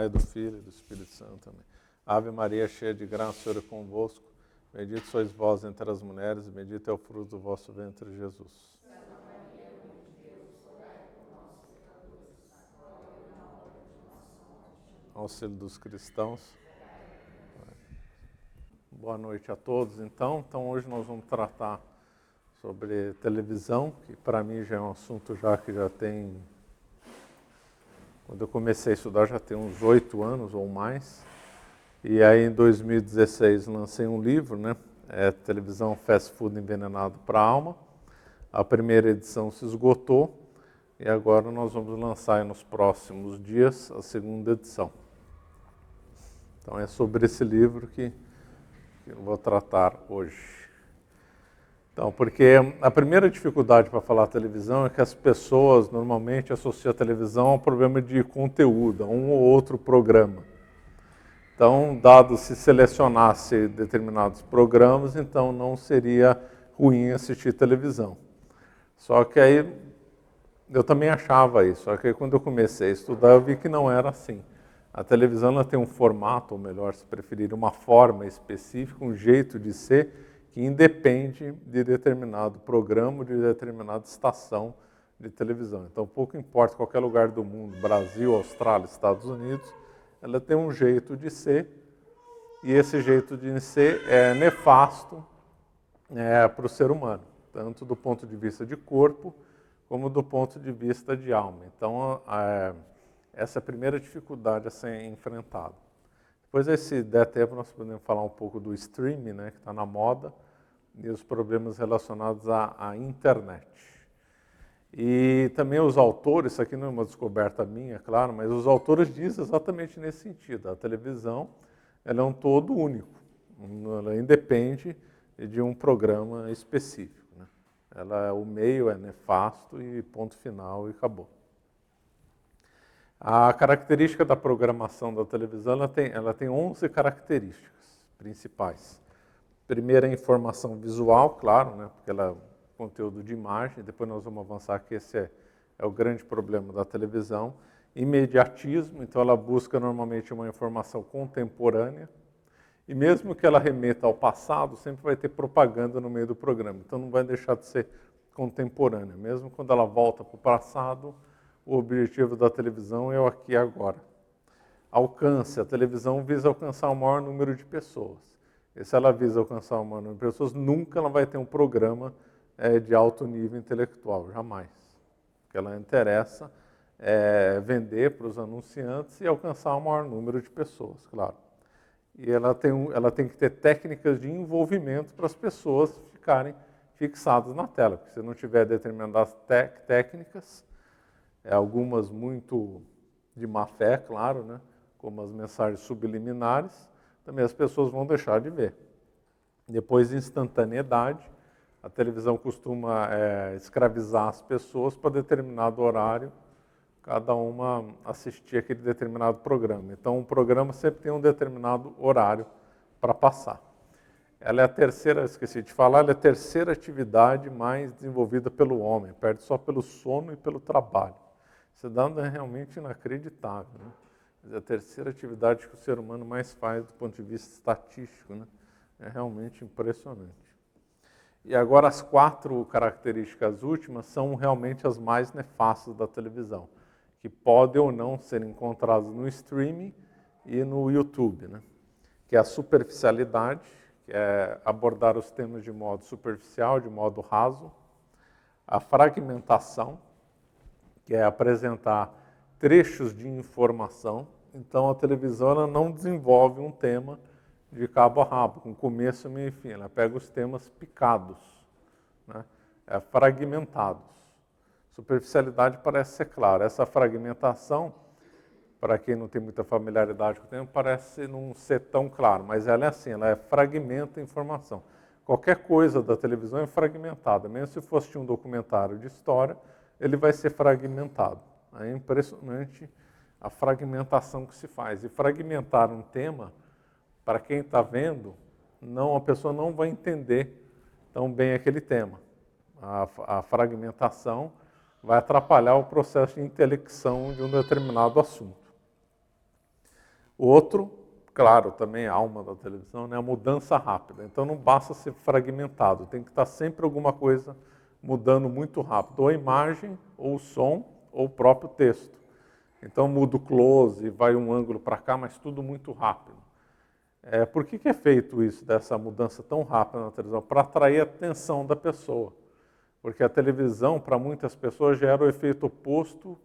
Pai, do Filho e do Espírito Santo. Amém. Ave Maria, cheia de graça, o Senhor é convosco. Bendito sois vós entre as mulheres, e bendito é o fruto do vosso ventre, Jesus. Santa Maria, Mãe de Deus, rogai por nós, pecadores, agora e na hora de nossa morte. Auxílio dos cristãos. Boa noite a todos. Então, hoje nós vamos tratar sobre televisão, que para mim já é um assunto que já tem... Quando eu comecei a estudar já tem uns 8 anos ou mais. E aí em 2016 lancei um livro, né? Televisão Fast Food Envenenado para a Alma. A primeira edição se esgotou e agora nós vamos lançar nos próximos dias a segunda edição. Então é sobre esse livro que eu vou tratar hoje. Então, porque a primeira dificuldade para falar televisão é que as pessoas normalmente associam a televisão ao problema de conteúdo, a um ou outro programa. Então, dado se selecionasse determinados programas, então não seria ruim assistir televisão. Só que aí eu também achava isso, só que aí, quando eu comecei a estudar eu vi que não era assim. A televisão ela tem um formato, ou melhor, se preferir, uma forma específica, um jeito de ser, que independe de determinado programa, de determinada estação de televisão. Então, pouco importa qualquer lugar do mundo, Brasil, Austrália, Estados Unidos, ela tem um jeito de ser, e esse jeito de ser é nefasto para o ser humano, tanto do ponto de vista de corpo, como do ponto de vista de alma. Então, essa é a primeira dificuldade a ser enfrentada. Depois, se der tempo, nós podemos falar um pouco do streaming, né, que está na moda, e os problemas relacionados à internet. E também os autores, isso aqui não é uma descoberta minha, claro, mas os autores dizem exatamente nesse sentido. A televisão ela é um todo único, ela independe de um programa específico, né? O meio é nefasto e ponto final e acabou. A característica da programação da televisão, ela tem 11 características principais. Primeiro, a informação visual, claro, né, porque ela é conteúdo de imagem, depois nós vamos avançar que esse é o grande problema da televisão. Imediatismo, então ela busca normalmente uma informação contemporânea, e mesmo que ela remeta ao passado, sempre vai ter propaganda no meio do programa, então não vai deixar de ser contemporânea. Mesmo quando ela volta para o passado, o objetivo da televisão é o aqui e agora. Alcance, a televisão visa alcançar o maior número de pessoas. E se ela visa alcançar o maior número de pessoas, nunca ela vai ter um programa de alto nível intelectual, jamais. O que ela interessa é vender para os anunciantes e alcançar o maior número de pessoas, claro. E ela tem que ter técnicas de envolvimento para as pessoas ficarem fixadas na tela. Porque se não tiver determinadas técnicas, algumas muito de má fé, claro, né? Como as mensagens subliminares, também as pessoas vão deixar de ver. Depois, instantaneidade. A televisão costuma escravizar as pessoas para determinado horário, cada uma assistir aquele determinado programa. Então, um programa sempre tem um determinado horário para passar. Ela é a terceira, esqueci de falar, ela é a terceira atividade mais desenvolvida pelo homem, perde só pelo sono e pelo trabalho. Esse dado é realmente inacreditável, né? É a terceira atividade que o ser humano mais faz do ponto de vista estatístico, né? É realmente impressionante. E agora as 4 características últimas são realmente as mais nefastas da televisão, que podem ou não ser encontradas no streaming e no YouTube, né? Que é a superficialidade, que é abordar os temas de modo superficial, de modo raso. A fragmentação, que é apresentar trechos de informação. Então, a televisão ela não desenvolve um tema de cabo a rabo, com começo, meio e fim. Ela pega os temas picados, né? Fragmentados. Superficialidade parece ser claro. Essa fragmentação, para quem não tem muita familiaridade com o tema, parece não ser tão claro, mas ela é assim, ela fragmenta a informação. Qualquer coisa da televisão é fragmentada, mesmo se fosse um documentário de história, ele vai ser fragmentado. É impressionante a fragmentação que se faz. E fragmentar um tema, para quem está vendo, a pessoa não vai entender tão bem aquele tema. A fragmentação vai atrapalhar o processo de intelecção de um determinado assunto. O outro, claro, também a alma da televisão, né, a mudança rápida. Então não basta ser fragmentado, tem que estar sempre alguma coisa mudando muito rápido, ou a imagem, ou o som, ou o próprio texto. Então muda o close, vai um ângulo para cá, mas tudo muito rápido. Por que é feito isso, dessa mudança tão rápida na televisão? Para atrair a atenção da pessoa. Porque a televisão, para muitas pessoas, gera o efeito oposto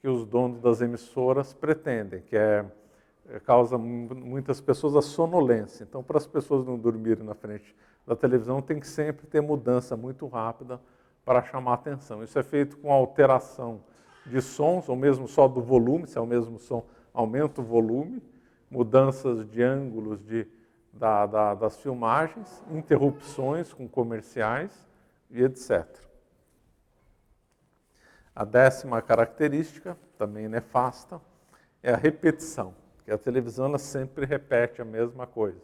que os donos das emissoras pretendem, que causa muitas pessoas a sonolência. Então, para as pessoas não dormirem na frente da televisão, tem que sempre ter mudança muito rápida para chamar a atenção. Isso é feito com alteração de sons, ou mesmo só do volume, se é o mesmo som, aumenta o volume, mudanças de ângulos das filmagens, interrupções com comerciais e etc. A 10ª característica, também nefasta, é a repetição, que a televisão ela sempre repete a mesma coisa.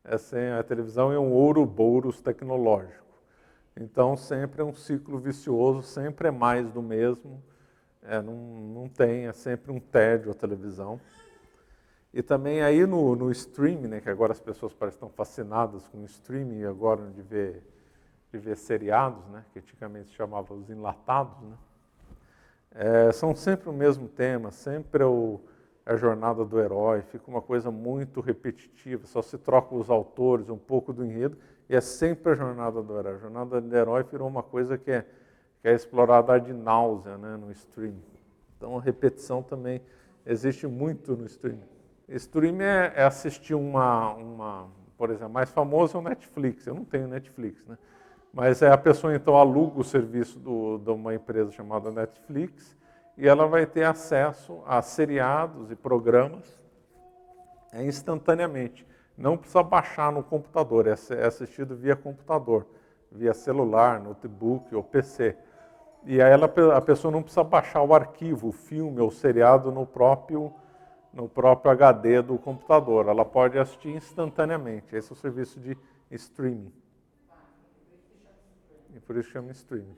A televisão é um ouroboros tecnológico. Então, sempre é um ciclo vicioso, sempre é mais do mesmo, é sempre um tédio a televisão. E também aí no streaming, né, que agora as pessoas parecem estão fascinadas com o streaming agora de ver seriados, né, que antigamente se chamava os enlatados, né, são sempre o mesmo tema, sempre a jornada do herói, fica uma coisa muito repetitiva, só se troca os autores, um pouco do enredo, e é sempre a jornada do herói. A jornada do herói virou uma coisa que é explorada ad náusea, né, no streaming. Então a repetição também existe muito no streaming. Streaming é assistir por exemplo, mais famoso é o Netflix. Eu não tenho Netflix, né? Mas a pessoa então aluga o serviço de uma empresa chamada Netflix e ela vai ter acesso a seriados e programas instantaneamente. Não precisa baixar no computador, é assistido via computador, via celular, notebook ou PC. E aí a pessoa não precisa baixar o arquivo, o filme ou o seriado no próprio HD do computador. Ela pode assistir instantaneamente. Esse é o serviço de streaming. E por isso chama streaming.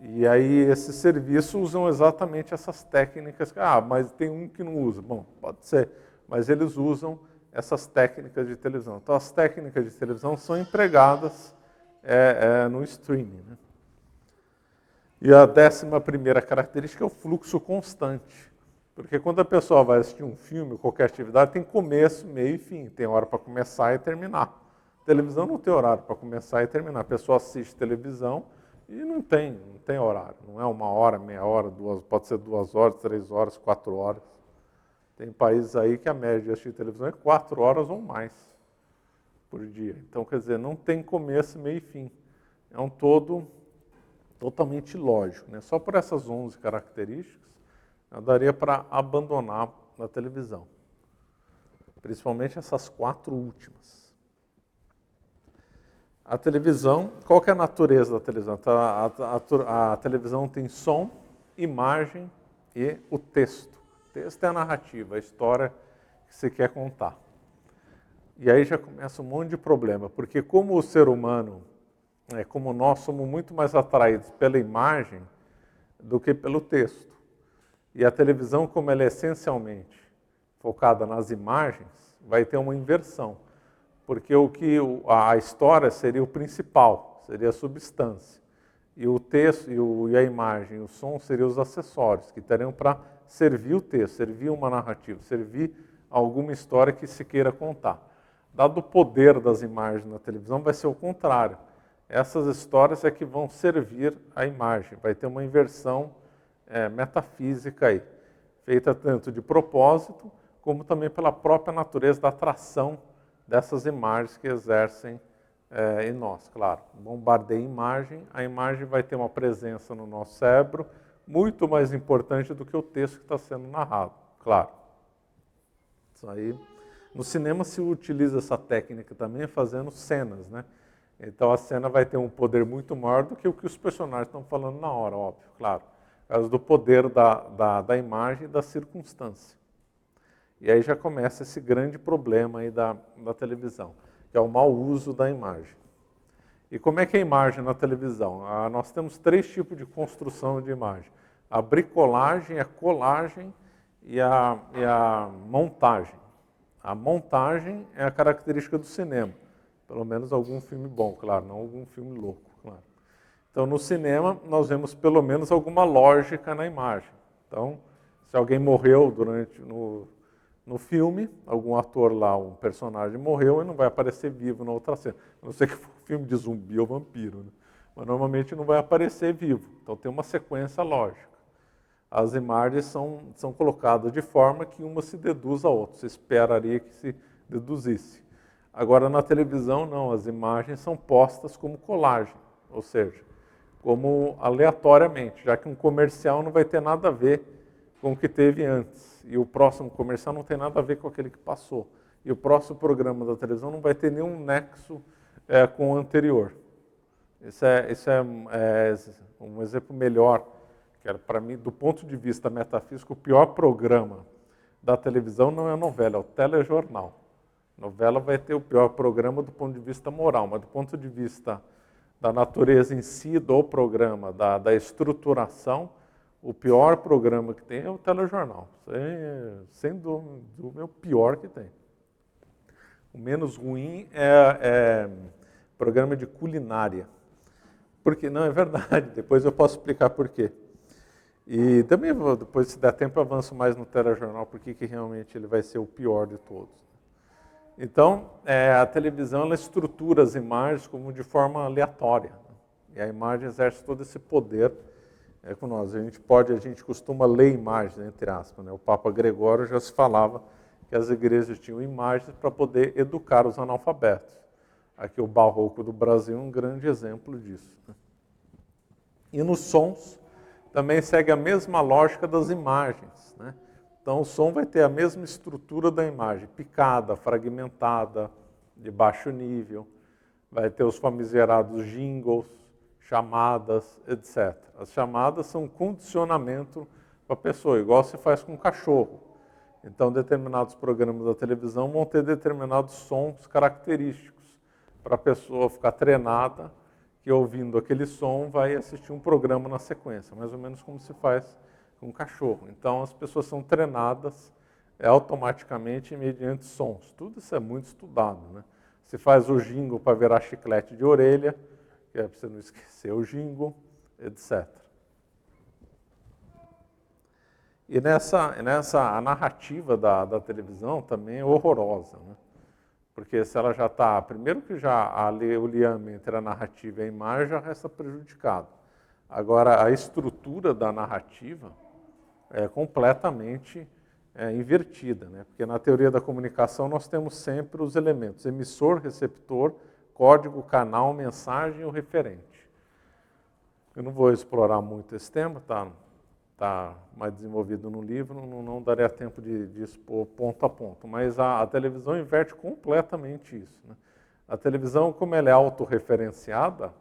E aí esses serviços usam exatamente essas técnicas. Mas tem um que não usa. Bom, pode ser. Mas eles usam essas técnicas de televisão. Então as técnicas de televisão são empregadas no streaming, né? E a 11ª característica é o fluxo constante. Porque quando a pessoa vai assistir um filme, qualquer atividade, tem começo, meio e fim. Tem hora para começar e terminar. Televisão não tem horário para começar e terminar. A pessoa assiste televisão e não tem horário. Não é 1 hora, meia hora, 2, pode ser 2 horas, 3 horas, 4 horas. Tem países aí que a média de assistir televisão é 4 horas ou mais por dia. Então, quer dizer, não tem começo, meio e fim. É um todo totalmente lógico, né? Só por essas 11 características, daria para abandonar a televisão. Principalmente essas 4 últimas. A televisão, qual que é a natureza da televisão? A televisão tem som, imagem e o texto. O texto é a narrativa, a história que você quer contar. E aí já começa um monte de problema, porque como o ser humano, como nós somos muito mais atraídos pela imagem do que pelo texto. E a televisão, como ela é essencialmente focada nas imagens, vai ter uma inversão. Porque a história seria o principal, seria a substância. E o texto, e a imagem, o som seriam os acessórios, que teriam para servir o texto, servir uma narrativa, servir alguma história que se queira contar. Dado o poder das imagens na televisão, vai ser o contrário. Essas histórias é que vão servir a imagem, vai ter uma inversão metafísica aí, feita tanto de propósito, como também pela própria natureza da atração dessas imagens que exercem em nós. Claro, bombardeia a imagem vai ter uma presença no nosso cérebro muito mais importante do que o texto que está sendo narrado, claro. Isso aí, no cinema se utiliza essa técnica também fazendo cenas, né? Então a cena vai ter um poder muito maior do que o que os personagens estão falando na hora, óbvio, claro. Por causa do poder da imagem e da circunstância. E aí já começa esse grande problema aí da televisão, que é o mau uso da imagem. E como é que é a imagem na televisão? Nós temos 3 tipos de construção de imagem. A bricolagem, a colagem e a montagem. A montagem é a característica do cinema. Pelo menos algum filme bom, claro, não algum filme louco, claro. Então, no cinema, nós vemos pelo menos alguma lógica na imagem. Então, se alguém morreu no filme, algum ator lá, um personagem morreu, ele não vai aparecer vivo na outra cena. A não ser que for um filme de zumbi ou vampiro, né? Mas normalmente não vai aparecer vivo. Então tem uma sequência lógica. As imagens são colocadas de forma que uma se deduz à outra. Você esperaria que se deduzisse. Agora na televisão não, as imagens são postas como colagem, ou seja, como aleatoriamente, já que um comercial não vai ter nada a ver com o que teve antes. E o próximo comercial não tem nada a ver com aquele que passou. E o próximo programa da televisão não vai ter nenhum nexo com o anterior. Isso é um exemplo melhor, que para mim, do ponto de vista metafísico, o pior programa da televisão não é a novela, é o telejornal. A novela vai ter o pior programa do ponto de vista moral, mas do ponto de vista da natureza em si, do programa, da estruturação, o pior programa que tem é o telejornal. Sem dúvida, é o pior que tem. O menos ruim é programa de culinária. Porque não é verdade, depois eu posso explicar por quê. E também, depois, se der tempo, eu avanço mais no telejornal, porque que realmente ele vai ser o pior de todos. Então, a televisão ela estrutura as imagens como de forma aleatória. E a imagem exerce todo esse poder com nós. A gente costuma ler imagens, entre aspas. Né? O Papa Gregório já se falava que as igrejas tinham imagens para poder educar os analfabetos. Aqui o Barroco do Brasil é um grande exemplo disso. Né? E nos sons, também segue a mesma lógica das imagens. Né? Então o som vai ter a mesma estrutura da imagem, picada, fragmentada, de baixo nível. Vai ter os famigerados jingles, chamadas, etc. As chamadas são condicionamento para a pessoa, igual se faz com um cachorro. Então determinados programas da televisão vão ter determinados sons característicos para a pessoa ficar treinada, que ouvindo aquele som vai assistir um programa na sequência, mais ou menos como se faz com um cachorro. Então as pessoas são treinadas automaticamente mediante sons. Tudo isso é muito estudado, né? Se faz o jingle para virar chiclete de orelha, que é para você não esquecer o jingle, etc. E a narrativa da televisão também é horrorosa, né? Porque se ela já está... Primeiro que o liame entre a narrativa e a imagem já resta prejudicado. Agora, a estrutura da narrativa é completamente invertida, né? Porque na teoria da comunicação nós temos sempre os elementos emissor, receptor, código, canal, mensagem e o referente. Eu não vou explorar muito esse tema, está mais desenvolvido no livro, não daria tempo de expor ponto a ponto, mas a televisão inverte completamente isso. Né? A televisão, como ela é autorreferenciada,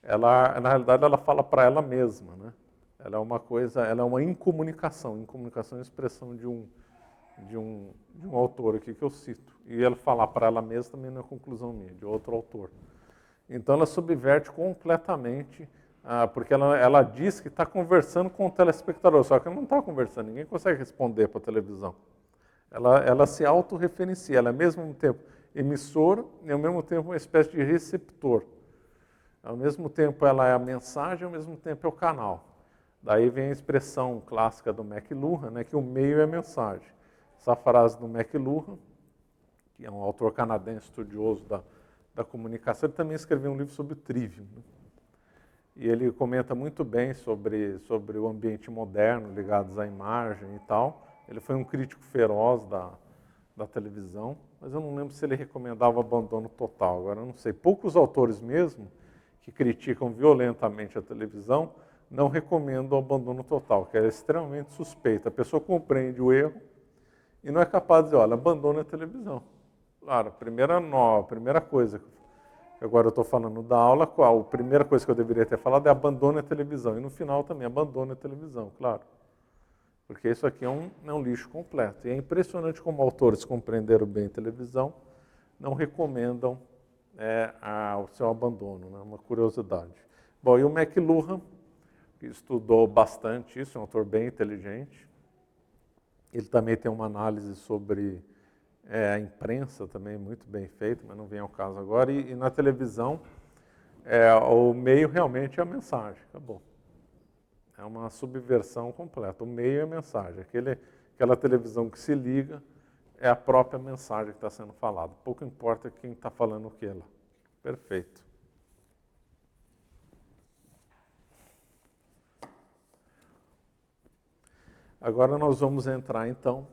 na realidade ela fala para ela mesma. Né? Ela é uma incomunicação. Incomunicação é a expressão de um autor aqui que eu cito. E ela falar para ela mesma também não é conclusão minha, de outro autor. Então ela subverte completamente, porque ela diz que está conversando com o telespectador, só que ela não está conversando, ninguém consegue responder para a televisão. Ela se autorreferencia, ela é ao mesmo tempo emissor e ao mesmo tempo uma espécie de receptor. Ao mesmo tempo ela é a mensagem, ao mesmo tempo é o canal. Daí vem a expressão clássica do McLuhan, né, que o meio é a mensagem. Essa frase do McLuhan, que é um autor canadense estudioso da comunicação, ele também escreveu um livro sobre o trivium. Né? E ele comenta muito bem sobre o ambiente moderno, ligados à imagem e tal. Ele foi um crítico feroz da televisão, mas eu não lembro se ele recomendava o abandono total. Agora eu não sei. Poucos autores mesmo que criticam violentamente a televisão não recomendam o abandono total, que é extremamente suspeito. A pessoa compreende o erro e não é capaz de dizer, olha, abandone a televisão. Claro, a primeira coisa, agora eu estou falando da aula, a primeira coisa que eu deveria ter falado é abandone a televisão. E no final também, abandone a televisão, claro. Porque isso aqui é um lixo completo. E é impressionante como autores compreenderam bem a televisão, não recomendam o seu abandono, né? Uma curiosidade. Bom, e o McLuhan, que estudou bastante isso, é um autor bem inteligente, Ele também tem uma análise sobre a imprensa, também muito bem feita, mas não vem ao caso agora. E na televisão, o meio realmente é a mensagem, acabou. É uma subversão completa. O meio é a mensagem. Aquela televisão que se liga é a própria mensagem que está sendo falada. Pouco importa quem está falando o que lá. Perfeito. Agora nós vamos entrar, então,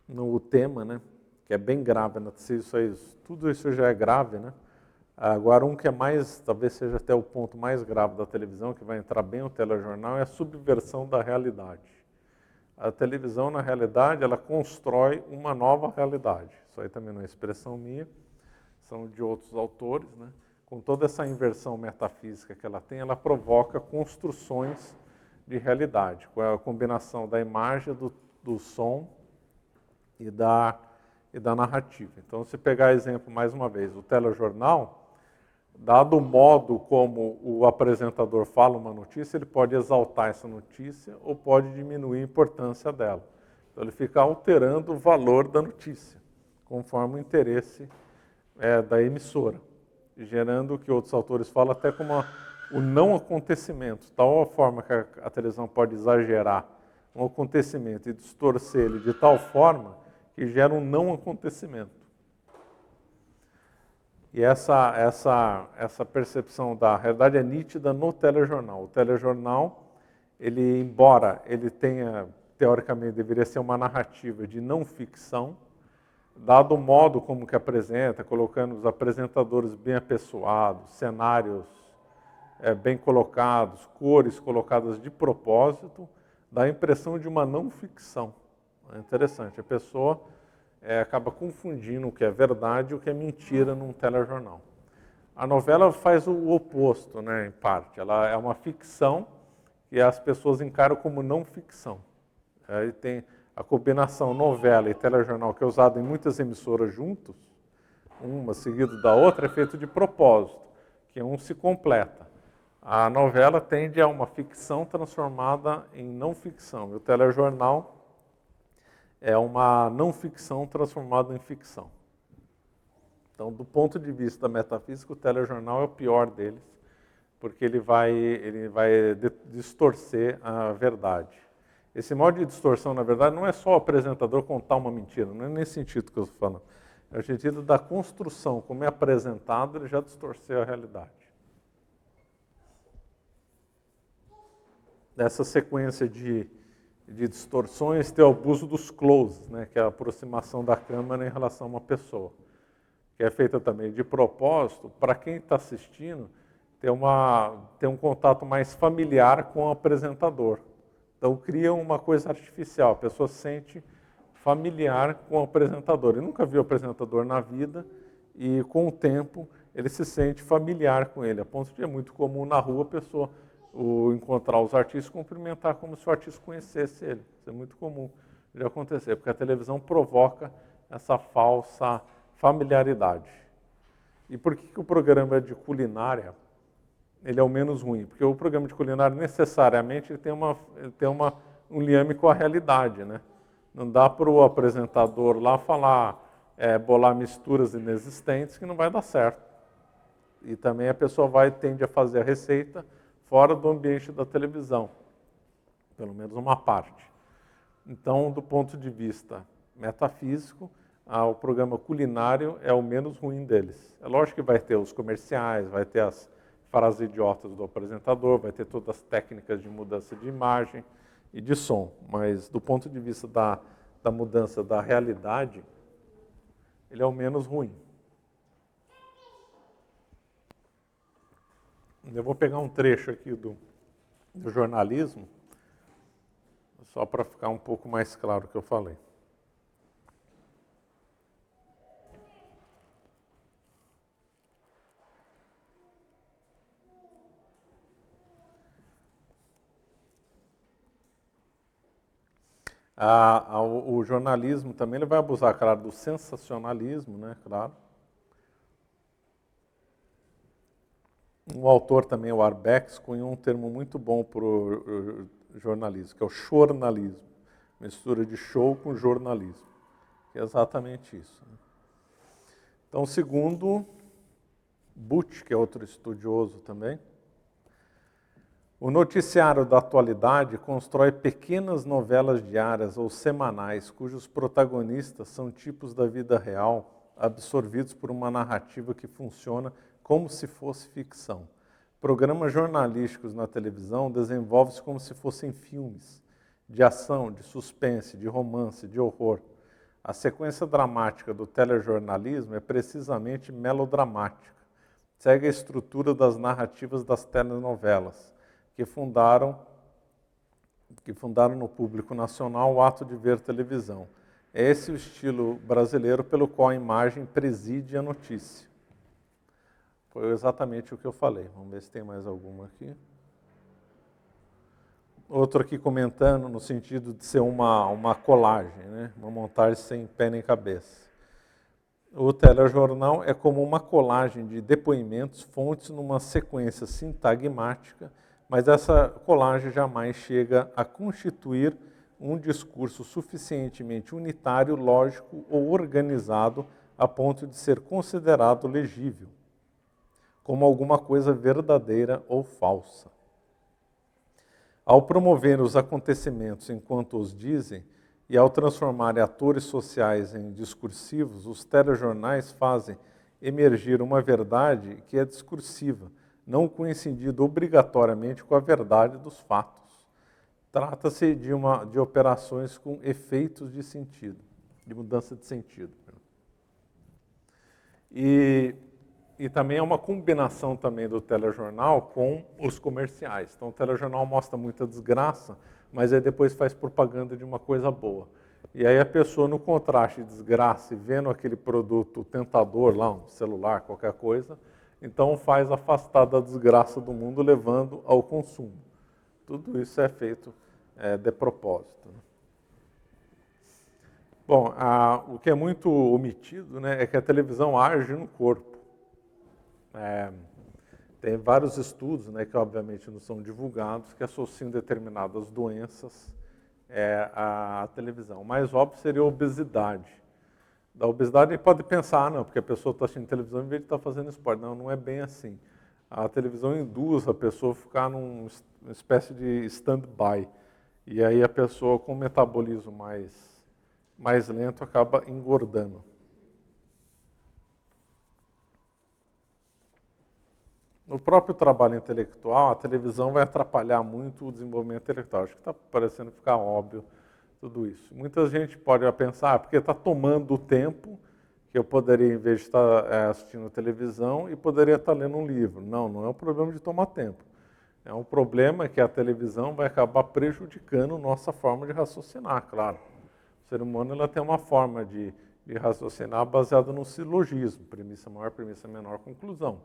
no tema, né, que é bem grave. Né? Tudo isso já é grave, né? Agora, um que é mais, talvez seja até o ponto mais grave da televisão, que vai entrar bem no telejornal, é a subversão da realidade. A televisão, na realidade, ela constrói uma nova realidade. Isso aí também não é expressão minha, são de outros autores, né? Com toda essa inversão metafísica que ela tem, ela provoca construções de realidade, com a combinação da imagem, do som e da narrativa. Então, se pegar exemplo, mais uma vez, o telejornal, dado o modo como o apresentador fala uma notícia, ele pode exaltar essa notícia ou pode diminuir a importância dela. Então, ele fica alterando o valor da notícia, conforme o interesse da emissora, gerando o que outros autores falam até como o não acontecimento, tal a forma que a televisão pode exagerar um acontecimento e distorcer ele de tal forma que gera um não acontecimento. E essa percepção da realidade é nítida no telejornal. O telejornal, embora ele tenha, teoricamente, deveria ser uma narrativa de não ficção, dado o modo como que apresenta, colocando os apresentadores bem apessoados, cenários bem colocados, cores colocadas de propósito, dá a impressão de uma não ficção. É interessante, a pessoa acaba confundindo o que é verdade e o que é mentira num telejornal. A novela faz o oposto, né, em parte. Ela é uma ficção que as pessoas encaram como não ficção. Aí tem a combinação novela e telejornal, que é usada em muitas emissoras juntos, uma seguida da outra, é feito de propósito, que um se completa. A novela tende a uma ficção transformada em não ficção, e o telejornal é uma não ficção transformada em ficção. Então, do ponto de vista metafísico, o telejornal é o pior deles, porque ele vai distorcer a verdade. Esse modo de distorção, na verdade, não é só o apresentador contar uma mentira, não é nesse sentido que eu estou falando. É o sentido da construção, como é apresentado, ele já distorceu a realidade. Nessa sequência de distorções, tem o abuso dos closes, né, que é a aproximação da câmera em relação a uma pessoa, que é feita também de propósito, para quem está assistindo, ter um contato mais familiar com o apresentador. Então, cria uma coisa artificial, a pessoa se sente familiar com o apresentador. Ele nunca viu o apresentador na vida e, com o tempo, ele se sente familiar com ele, a ponto de é muito comum na rua a pessoa encontrar os artistas e cumprimentar como se o artista conhecesse ele. Isso é muito comum de acontecer, porque a televisão provoca essa falsa familiaridade. E por que o programa de culinária ele é o menos ruim? Porque o programa de culinária necessariamente ele tem um liame com a realidade, né? Não dá para o apresentador lá bolar misturas inexistentes que não vai dar certo. E também a pessoa tende a fazer a receita fora do ambiente da televisão, pelo menos uma parte. Então, do ponto de vista metafísico, o programa culinário é o menos ruim deles. É lógico que vai ter os comerciais, vai ter as frases idiotas do apresentador, vai ter todas as técnicas de mudança de imagem e de som, mas do ponto de vista da mudança da realidade, ele é o menos ruim. Eu vou pegar um trecho aqui do jornalismo, só para ficar um pouco mais claro o que eu falei. O jornalismo também ele vai abusar, claro, do sensacionalismo, né, claro. Um autor também, o Arbex, cunhou um termo muito bom para o jornalismo, que é o chornalismo. Mistura de show com jornalismo, que é exatamente isso. Então, segundo Butch, que é outro estudioso também, o noticiário da atualidade constrói pequenas novelas diárias ou semanais cujos protagonistas são tipos da vida real, absorvidos por uma narrativa que funciona como se fosse ficção. Programas jornalísticos na televisão desenvolvem-se como se fossem filmes, de ação, de suspense, de romance, de horror. A sequência dramática do telejornalismo é precisamente melodramática. Segue a estrutura das narrativas das telenovelas, que fundaram no público nacional o ato de ver televisão. É esse o estilo brasileiro pelo qual a imagem preside a notícia. Foi exatamente o que eu falei. Vamos ver se tem mais alguma aqui. Outro aqui comentando no sentido de ser uma colagem, né? Uma montagem sem pé nem cabeça. O telejornal é como uma colagem de depoimentos, fontes numa sequência sintagmática, mas essa colagem jamais chega a constituir um discurso suficientemente unitário, lógico ou organizado a ponto de ser considerado legível, como alguma coisa verdadeira ou falsa. Ao promover os acontecimentos enquanto os dizem, e ao transformarem atores sociais em discursivos, os telejornais fazem emergir uma verdade que é discursiva, não coincidindo obrigatoriamente com a verdade dos fatos. Trata-se de operações com efeitos de sentido, de mudança de sentido. E também é uma combinação também do telejornal com os comerciais. Então o telejornal mostra muita desgraça, mas aí depois faz propaganda de uma coisa boa. E aí a pessoa, no contraste de desgraça e vendo aquele produto tentador lá, um celular, qualquer coisa, então faz afastar da desgraça do mundo, levando ao consumo. Tudo isso é feito de propósito. Bom, o que é muito omitido, né, é que a televisão age no corpo. Tem vários estudos, né, que obviamente não são divulgados, que associam determinadas doenças à televisão. O mais óbvio seria a obesidade. Da obesidade ele pode pensar, não, porque a pessoa está assistindo televisão em vez de estar fazendo esporte. Não, não é bem assim. A televisão induz a pessoa a ficar numa espécie de stand-by. E aí a pessoa com metabolismo mais lento acaba engordando. No próprio trabalho intelectual, a televisão vai atrapalhar muito o desenvolvimento intelectual. Acho que está parecendo ficar óbvio tudo isso. Muita gente pode pensar, porque está tomando o tempo que eu poderia, em vez de estar assistindo televisão, e poderia estar lendo um livro. Não, não é um problema de tomar tempo. É um problema que a televisão vai acabar prejudicando nossa forma de raciocinar, claro. O ser humano ela tem uma forma de raciocinar baseada no silogismo, premissa maior, premissa menor, conclusão.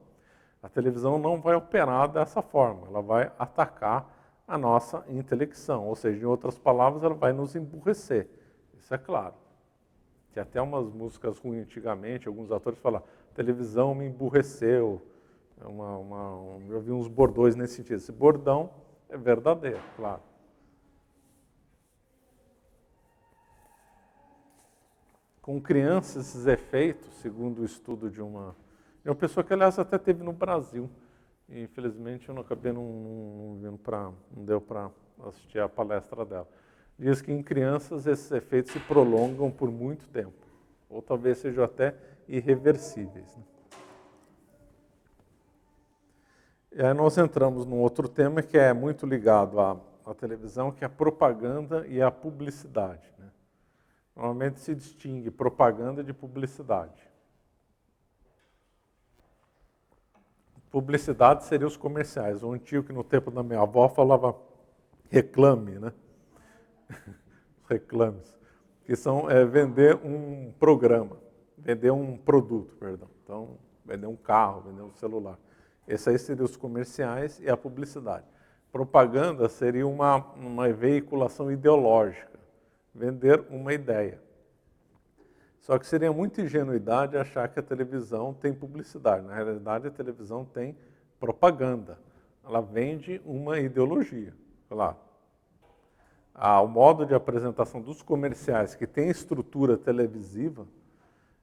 A televisão não vai operar dessa forma, ela vai atacar a nossa intelecção, ou seja, em outras palavras, ela vai nos emburrecer, isso é claro. Tinha até umas músicas ruins antigamente, alguns atores falavam, televisão me emburreceu, eu vi uns bordões nesse sentido. Esse bordão é verdadeiro, claro. Com crianças, esses efeitos, segundo o estudo de uma pessoa que, aliás, até teve no Brasil. E, infelizmente, eu não acabei não deu para assistir a palestra dela. Diz que em crianças esses efeitos se prolongam por muito tempo, ou talvez sejam até irreversíveis. E aí nós entramos num outro tema que é muito ligado à televisão, que é a propaganda e a publicidade. Né? Normalmente se distingue propaganda de publicidade. Publicidade seria os comerciais. O antigo que no tempo da minha avó falava reclame, né? Reclames. Que são vender um programa, vender um produto, perdão. Então, vender um carro, vender um celular. Esses aí seriam os comerciais e a publicidade. Propaganda seria uma veiculação ideológica, vender uma ideia. Só que seria muita ingenuidade achar que a televisão tem publicidade. Na realidade, a televisão tem propaganda. Ela vende uma ideologia, claro. o modo de apresentação dos comerciais que tem estrutura televisiva,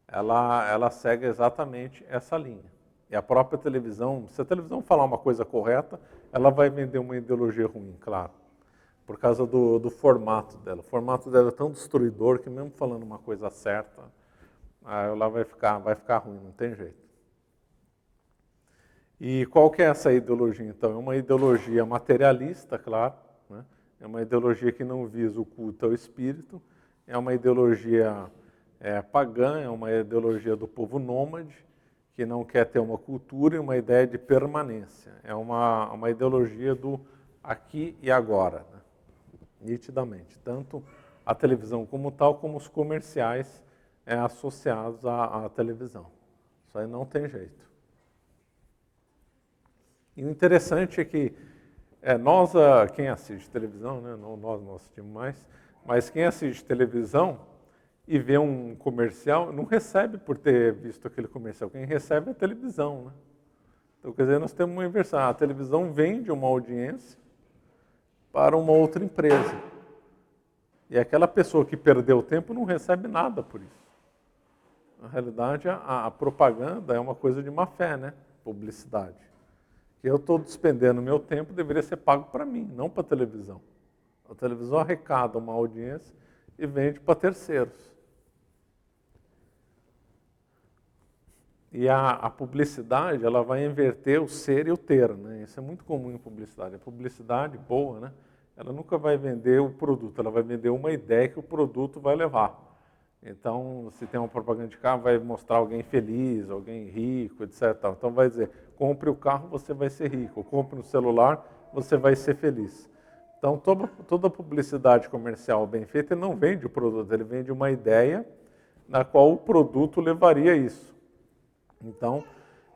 ela segue exatamente essa linha. E a própria televisão, se a televisão falar uma coisa correta, ela vai vender uma ideologia ruim, claro. Por causa do formato dela. O formato dela é tão destruidor que mesmo falando uma coisa certa, ela vai ficar ruim, não tem jeito. E qual que é essa ideologia, então? É uma ideologia materialista, claro, né? É uma ideologia que não visa o culto ao espírito, é uma ideologia pagã, é uma ideologia do povo nômade, que não quer ter uma cultura e uma ideia de permanência. É uma ideologia do aqui e agora, né? Nitidamente. Tanto a televisão como tal, como os comerciais associados à televisão. Isso aí não tem jeito. E o interessante é que nós, quem assiste televisão, né, nós não assistimos mais, mas quem assiste televisão e vê um comercial, não recebe por ter visto aquele comercial, quem recebe é a televisão. Né? Então, quer dizer, nós temos uma inversão. A televisão vende uma audiência para uma outra empresa. E aquela pessoa que perdeu tempo não recebe nada por isso. Na realidade, a propaganda é uma coisa de má fé, né? Publicidade. Que eu estou despendendo meu tempo, deveria ser pago para mim, não para a televisão. A televisão arrecada uma audiência e vende para terceiros. E a publicidade, ela vai inverter o ser e o ter, né? Isso é muito comum em publicidade. A publicidade boa, né? Ela nunca vai vender o produto, ela vai vender uma ideia que o produto vai levar. Então, se tem uma propaganda de carro, vai mostrar alguém feliz, alguém rico, etc. Então vai dizer, compre o carro, você vai ser rico. Compre um celular, você vai ser feliz. Então, toda publicidade comercial bem feita, ele não vende o produto, ele vende uma ideia na qual o produto levaria isso. Então,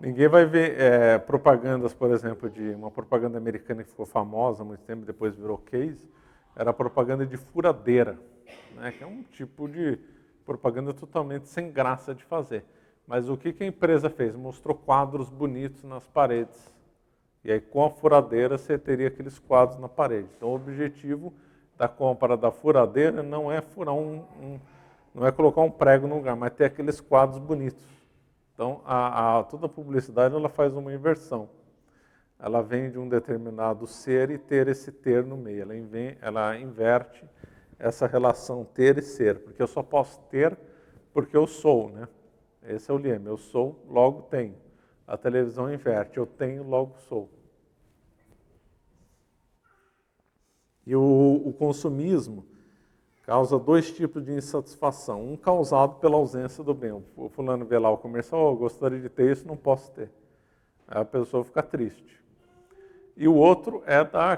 ninguém vai ver propagandas, por exemplo, de uma propaganda americana que ficou famosa há muito tempo, depois virou case, era a propaganda de furadeira, né, que é um tipo de propaganda totalmente sem graça de fazer. Mas o que a empresa fez? Mostrou quadros bonitos nas paredes. E aí, com a furadeira, você teria aqueles quadros na parede. Então, o objetivo da compra da furadeira não é furar não é colocar um prego no lugar, mas ter aqueles quadros bonitos. Então, toda a publicidade ela faz uma inversão. Ela vende um determinado ser e ter esse ter no meio. Ela inverte essa relação ter e ser, porque eu só posso ter porque eu sou, né? Esse é o lema, eu sou, logo tenho. A televisão inverte, eu tenho, logo sou. E o consumismo causa dois tipos de insatisfação. Um causado pela ausência do bem. O fulano vê lá o comercial, eu gostaria de ter isso, não posso ter. Aí a pessoa fica triste. E o outro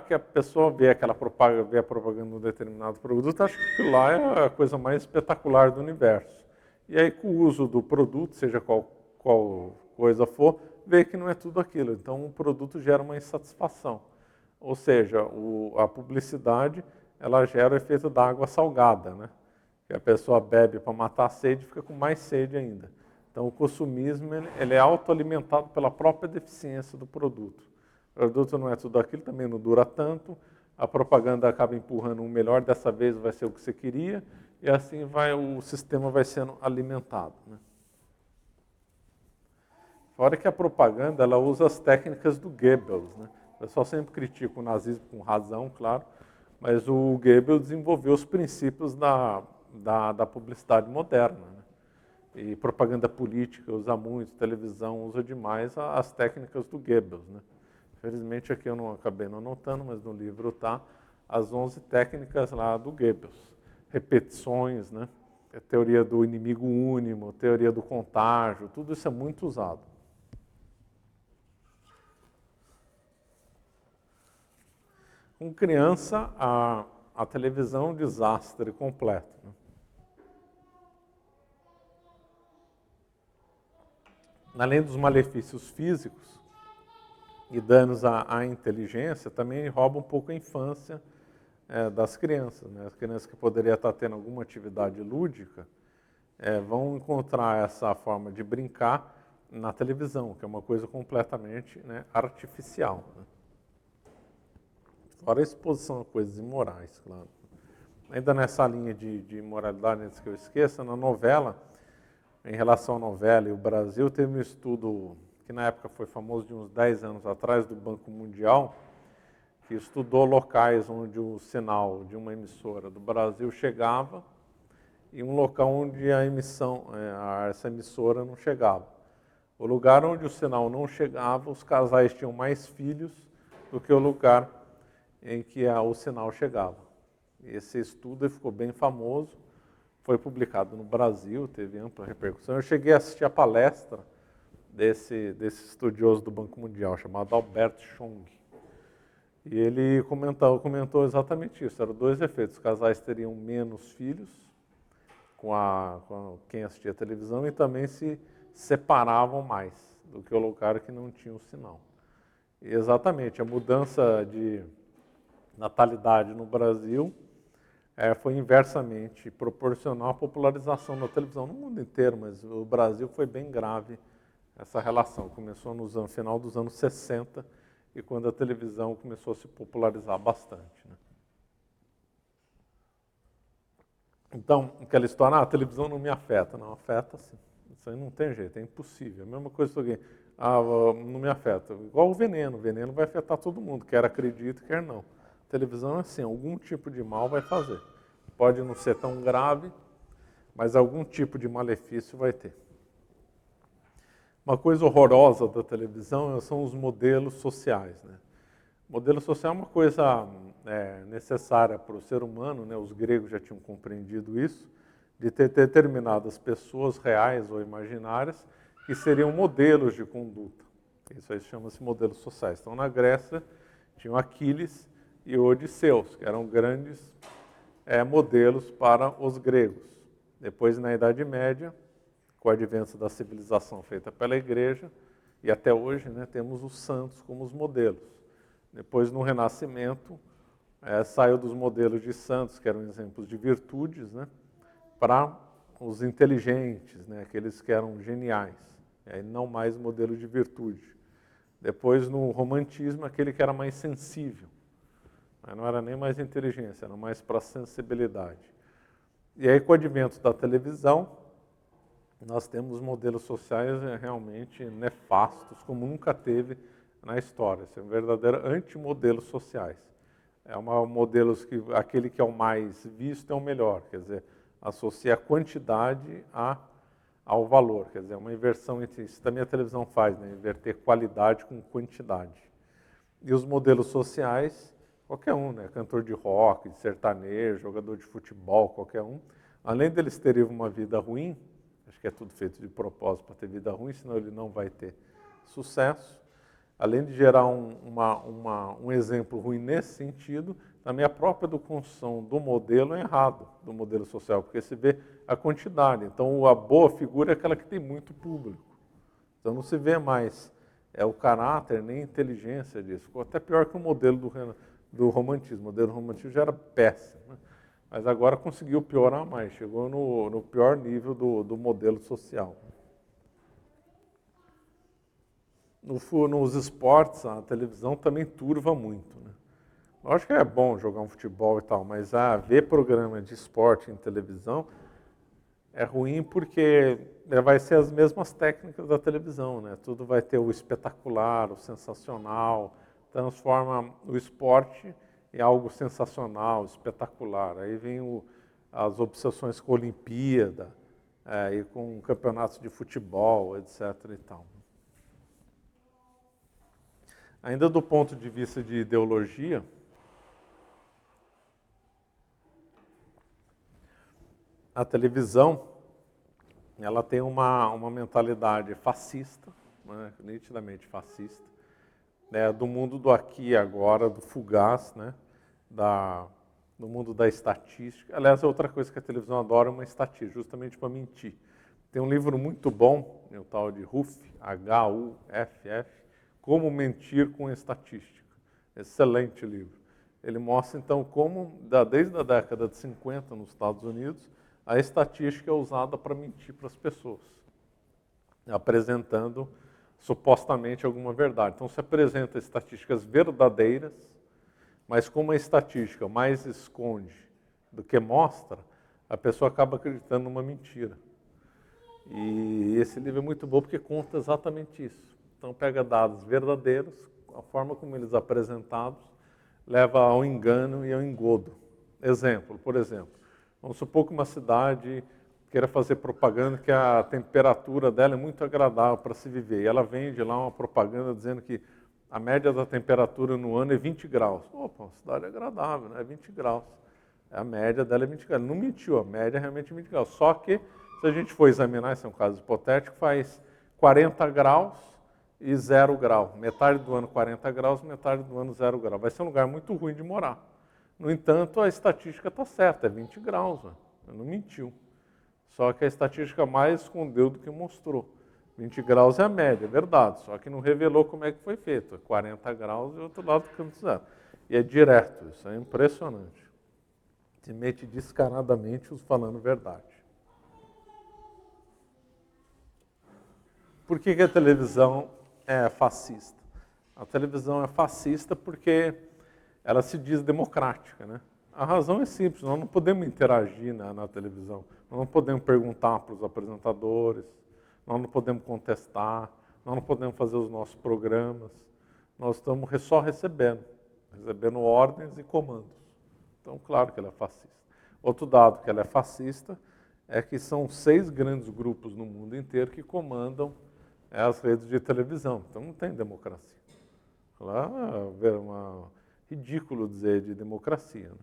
que a pessoa vê a propaganda de um determinado produto, acha que aquilo lá é a coisa mais espetacular do universo. E aí, com o uso do produto, seja qual coisa for, vê que não é tudo aquilo. Então, o produto gera uma insatisfação. Ou seja, a publicidade, ela gera o efeito da água salgada, né? Que a pessoa bebe para matar a sede e fica com mais sede ainda. Então, o consumismo ele é autoalimentado pela própria deficiência do produto. O produto não é tudo aquilo, também não dura tanto, a propaganda acaba empurrando um melhor, dessa vez vai ser o que você queria, e assim o sistema vai sendo alimentado. Né? Fora que a propaganda ela usa as técnicas do Goebbels. Né? O pessoal sempre critica o nazismo com razão, claro, mas o Goebbels desenvolveu os princípios da publicidade moderna. Né? E propaganda política usa muito, televisão usa demais as técnicas do Goebbels. Né? Infelizmente aqui eu acabei não anotando, mas no livro está as 11 técnicas lá do Goebbels. Repetições, né? A teoria do inimigo único, teoria do contágio, tudo isso é muito usado. Com criança, a televisão é um desastre completo. Né? Além dos malefícios físicos e danos à inteligência, também rouba um pouco a infância das crianças. Né? As crianças que poderiam estar tendo alguma atividade lúdica vão encontrar essa forma de brincar na televisão, que é uma coisa completamente artificial. Né? Fora a exposição a coisas imorais, claro. Ainda nessa linha de moralidade, antes que eu esqueça, na novela, em relação à novela e o Brasil, teve um estudo que na época foi famoso de uns 10 anos atrás, do Banco Mundial, que estudou locais onde o sinal de uma emissora do Brasil chegava e um local onde essa emissora não chegava. O lugar onde o sinal não chegava, os casais tinham mais filhos do que o lugar em que o sinal chegava. Esse estudo ficou bem famoso, foi publicado no Brasil, teve ampla repercussão. Eu cheguei a assistir a palestra desse estudioso do Banco Mundial, chamado Albert Chong. E ele comentou exatamente isso, eram 2 efeitos. Os casais teriam menos filhos com quem assistia a televisão e também se separavam mais do que o lugar que não tinha o sinal. E exatamente, a mudança de natalidade no Brasil foi inversamente proporcional à popularização da televisão no mundo inteiro, mas o Brasil foi bem grave essa relação. Começou no final dos anos 60 e quando a televisão começou a se popularizar bastante, né? Então, aquela história, a televisão não me afeta. Não, afeta sim. Isso aí não tem jeito, é impossível. A mesma coisa que alguém, não me afeta. Igual o veneno vai afetar todo mundo, quer acredite, quer não. A televisão é assim, algum tipo de mal vai fazer. Pode não ser tão grave, mas algum tipo de malefício vai ter. Uma coisa horrorosa da televisão são os modelos sociais, né? Modelo social é uma coisa necessária para o ser humano, né? Os gregos já tinham compreendido isso, de ter determinadas pessoas reais ou imaginárias que seriam modelos de conduta. Isso aí chama-se modelos sociais. Então, na Grécia, tinham Aquiles e Odisseus, que eram grandes modelos para os gregos. Depois, na Idade Média, com o advento da civilização feita pela Igreja, e até hoje, né, temos os santos como os modelos. Depois, no Renascimento, saiu dos modelos de santos, que eram exemplos de virtudes, né, para os inteligentes, né, aqueles que eram geniais, não mais modelo de virtude. Depois, no Romantismo, aquele que era mais sensível. Não era nem mais inteligência, era mais para sensibilidade. E aí, com o advento da televisão, nós temos modelos sociais realmente nefastos, como nunca teve na história. São verdadeiros antimodelos sociais. Modelos que aquele que é o mais visto é o melhor, quer dizer, associa a quantidade ao valor, quer dizer, uma inversão entre isso. Também a televisão faz, né? Inverter qualidade com quantidade. E os modelos sociais, qualquer um, né? Cantor de rock, de sertanejo, jogador de futebol, qualquer um, além deles terem uma vida ruim, acho que é tudo feito de propósito para ter vida ruim, senão ele não vai ter sucesso. Além de gerar um exemplo ruim nesse sentido, também a própria construção do modelo é errado, do modelo social, porque se vê a quantidade. Então, a boa figura é aquela que tem muito público. Então, não se vê mais o caráter nem a inteligência disso. Ficou até pior que o modelo do romantismo. O modelo do romantismo já era péssimo, né? Mas agora conseguiu piorar mais, chegou no pior nível do modelo social. Nos esportes, a televisão também turva muito, né? Lógico que é bom jogar um futebol e tal, mas ver programa de esporte em televisão é ruim porque vai ser as mesmas técnicas da televisão, né? Tudo vai ter o espetacular, o sensacional, transforma o esporte em algo sensacional, espetacular. Aí vem as obsessões com a Olimpíada e com campeonatos de futebol, etc. e tal. Ainda do ponto de vista de ideologia, a televisão ela tem uma mentalidade fascista, né, nitidamente fascista, né, do mundo do aqui e agora, do fugaz, né, do mundo da estatística. Aliás, outra coisa que a televisão adora é uma estatística, justamente para mentir. Tem um livro muito bom, o tal de Huff, H-U-F-F, Como Mentir com Estatística. Excelente livro. Ele mostra, então, como, desde a década de 50 nos Estados Unidos, a estatística é usada para mentir para as pessoas, apresentando supostamente alguma verdade. Então, se apresenta estatísticas verdadeiras, mas como a estatística mais esconde do que mostra, a pessoa acaba acreditando numa mentira. E esse livro é muito bom porque conta exatamente isso. Então pega dados verdadeiros, a forma como eles apresentados leva ao engano e ao engodo. Exemplo, por exemplo, vamos supor que uma cidade queira fazer propaganda que a temperatura dela é muito agradável para se viver. E ela vende lá uma propaganda dizendo que a média da temperatura no ano é 20 graus. Opa, uma cidade agradável, né? É 20 graus. A média dela é 20 graus. Não mentiu, a média é realmente 20 graus. Só que, se a gente for examinar, esse é um caso hipotético, faz 40 graus e 0 grau. Metade do ano 40 graus, metade do ano 0 grau. Vai ser um lugar muito ruim de morar. No entanto, a estatística está certa, é 20 graus. Né? Não mentiu. Só que a estatística mais escondeu do que mostrou. 20 graus é a média, é verdade. Só que não revelou como é que foi feito. 40 graus e outro lado do campo zero. E é direto, isso é impressionante. Se mete descaradamente os falando verdade. Por que a televisão é fascista? A televisão é fascista porque ela se diz democrática, né? A razão é simples, nós não podemos interagir na televisão, nós não podemos perguntar para os apresentadores, nós não podemos contestar, nós não podemos fazer os nossos programas, nós estamos só recebendo ordens e comandos. Então, claro que ela é fascista. Outro dado que ela é fascista é que são 6 grandes grupos no mundo inteiro que comandam as redes de televisão. Então, não tem democracia. Lá é ridículo dizer de democracia. Né?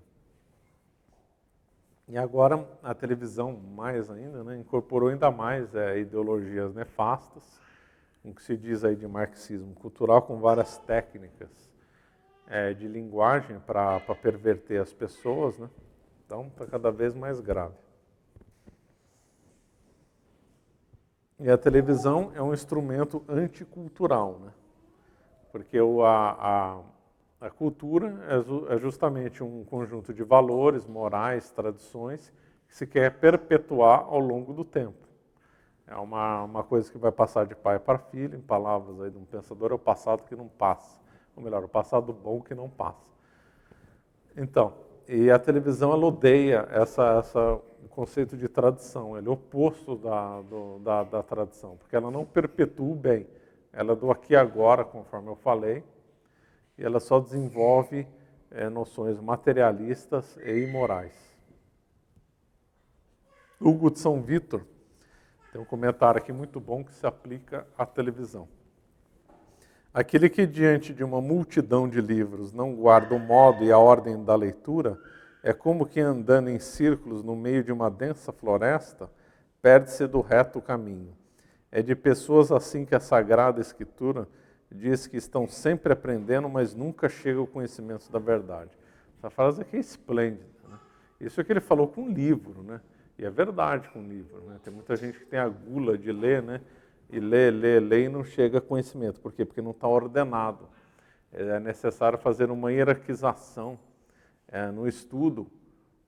E agora a televisão, mais ainda, né, incorporou ainda mais ideologias nefastas, o que se diz aí de marxismo cultural, com várias técnicas de linguagem para perverter as pessoas, né? Então está cada vez mais grave. E a televisão é um instrumento anticultural, né? Porque a cultura é justamente um conjunto de valores, morais, tradições, que se quer perpetuar ao longo do tempo. É uma coisa que vai passar de pai para filho, em palavras aí de um pensador, é o passado que não passa. Ou melhor, o passado bom que não passa. Então, e a televisão ela odeia o conceito de tradição, ele é o oposto da tradição, porque ela não perpetua o bem, ela é do aqui e agora, conforme eu falei, e ela só desenvolve noções materialistas e imorais. Hugo de São Vítor tem um comentário aqui muito bom que se aplica à televisão. Aquele que diante de uma multidão de livros não guarda o modo e a ordem da leitura, é como que andando em círculos no meio de uma densa floresta, perde-se do reto caminho. É de pessoas assim que a Sagrada Escritura diz que estão sempre aprendendo, mas nunca chegam ao conhecimento da verdade. Essa frase aqui é esplêndida. Né? Isso é que ele falou com um livro, né? E é verdade com o livro. Né? Tem muita gente que tem a gula de ler, né? E lê e não chega a conhecimento. Por quê? Porque não está ordenado. É necessário fazer uma hierarquização no estudo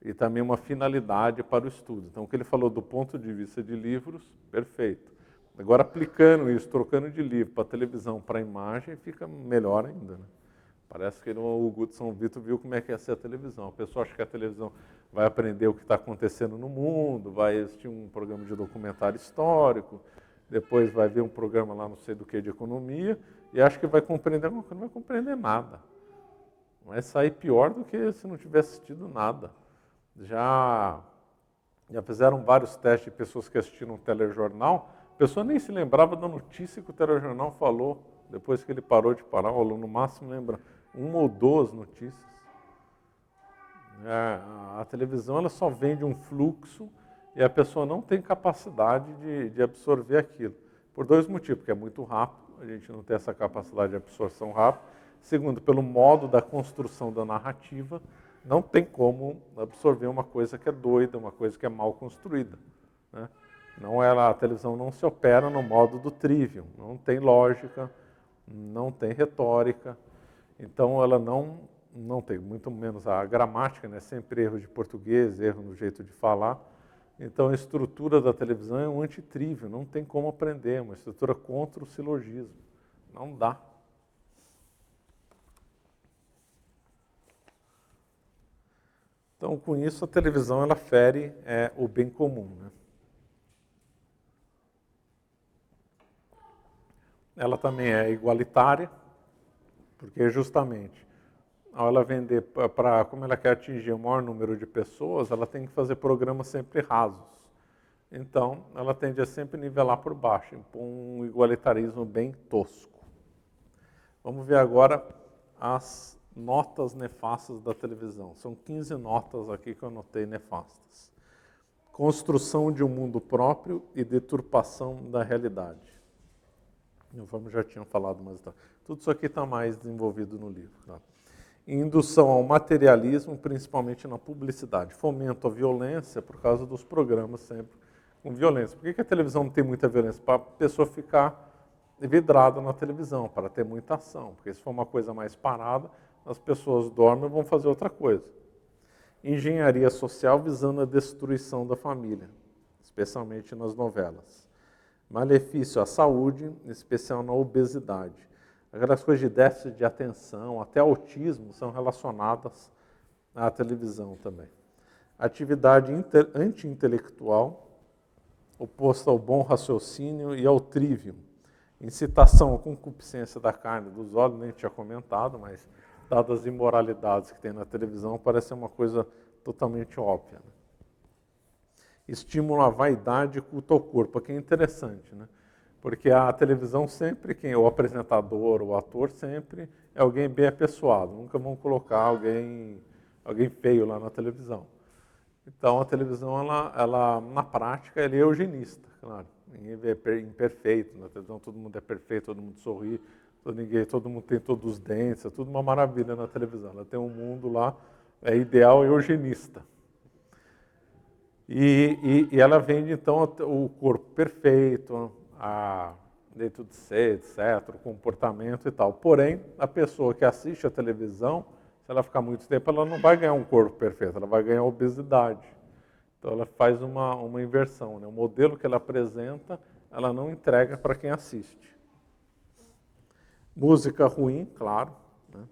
e também uma finalidade para o estudo. Então, o que ele falou do ponto de vista de livros, perfeito. Agora, aplicando isso, trocando de livro para televisão, para imagem, fica melhor ainda. Né? Parece que o Hugo de São Vítor viu como é que é ser a televisão. A pessoa acha que a televisão vai aprender o que está acontecendo no mundo, vai assistir um programa de documentário histórico, depois vai ver um programa lá não sei do que de economia, e acha que vai compreender, não vai compreender nada. Vai sair pior do que se não tivesse assistido nada. Já fizeram vários testes de pessoas que assistiram um telejornal, a pessoa nem se lembrava da notícia que o telejornal falou, depois que ele parou de falar, o aluno no máximo lembra 1 ou 2 notícias. A televisão ela só vende um fluxo e a pessoa não tem capacidade de absorver aquilo. Por 2 motivos, porque é muito rápido, a gente não tem essa capacidade de absorção rápida. Segundo, pelo modo da construção da narrativa, não tem como absorver uma coisa que é doida, uma coisa que é mal construída. Né? A televisão não se opera no modo do trivium, não tem lógica, não tem retórica, então ela não tem, muito menos a gramática, né? Sempre erro de português, erro no jeito de falar. Então a estrutura da televisão é um antitrivium, não tem como aprender, é uma estrutura contra o silogismo, não dá. Então, com isso, a televisão ela fere o bem comum, né? Ela também é igualitária, porque justamente ao ela vender como ela quer atingir o maior número de pessoas, ela tem que fazer programas sempre rasos. Então, ela tende a sempre nivelar por baixo, impor um igualitarismo bem tosco. Vamos ver agora as notas nefastas da televisão. São 15 notas aqui que eu anotei nefastas. Construção de um mundo próprio e deturpação da realidade. Vamos, já tinham falado, mas tudo isso aqui está mais desenvolvido no livro. Tá? Indução ao materialismo, principalmente na publicidade. Fomento à violência por causa dos programas sempre com violência. Por que a televisão não tem muita violência? Para a pessoa ficar vidrada na televisão, para ter muita ação. Porque se for uma coisa mais parada, as pessoas dormem e vão fazer outra coisa. Engenharia social visando a destruição da família, especialmente nas novelas. Malefício à saúde, em especial na obesidade. Aquelas coisas de déficit de atenção, até autismo, são relacionadas à televisão também. Atividade anti-intelectual, oposta ao bom raciocínio e ao trivium. Incitação à concupiscência da carne e dos olhos, nem tinha comentado, mas dadas as imoralidades que tem na televisão, parece uma coisa totalmente óbvia. Né? Estímulo à vaidade e culto ao corpo, que é interessante, né? Porque a televisão sempre, o apresentador, o ator, sempre é alguém bem apessoado, nunca vão colocar alguém feio lá na televisão. Então a televisão, ela na prática, ela é eugenista, claro. Ninguém vê imperfeito, na televisão todo mundo é perfeito, todo mundo sorri, todo mundo tem todos os dentes, é tudo uma maravilha na televisão. Ela tem um mundo lá, ideal eugenista. E ela vende, então, o corpo perfeito, dentro de ser, etc., o comportamento e tal. Porém, a pessoa que assiste a televisão, se ela ficar muito tempo, ela não vai ganhar um corpo perfeito, ela vai ganhar obesidade. Então, ela faz uma inversão. Né? O modelo que ela apresenta, ela não entrega para quem assiste. Música ruim, claro. Né?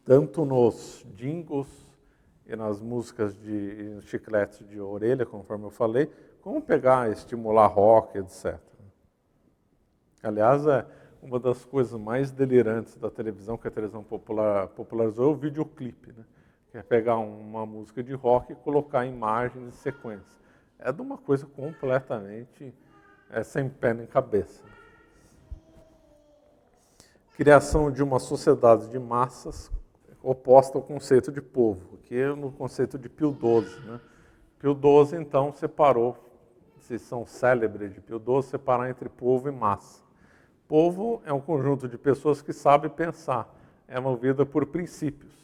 Tanto nos jingles e nas músicas de chicletes de orelha, conforme eu falei, como pegar, estimular rock, etc. Aliás, uma das coisas mais delirantes da televisão, que a televisão popularizou, é o videoclipe, né? Que é pegar uma música de rock e colocar imagens em sequência. É de uma coisa completamente sem pé nem cabeça. Criação de uma sociedade de massas oposta ao conceito de povo, que é no conceito de Pio XII. Né? Pio XII, então, separou, se são célebres de Pio XII, separar entre povo e massa. Povo é um conjunto de pessoas que sabe pensar, é movida por princípios.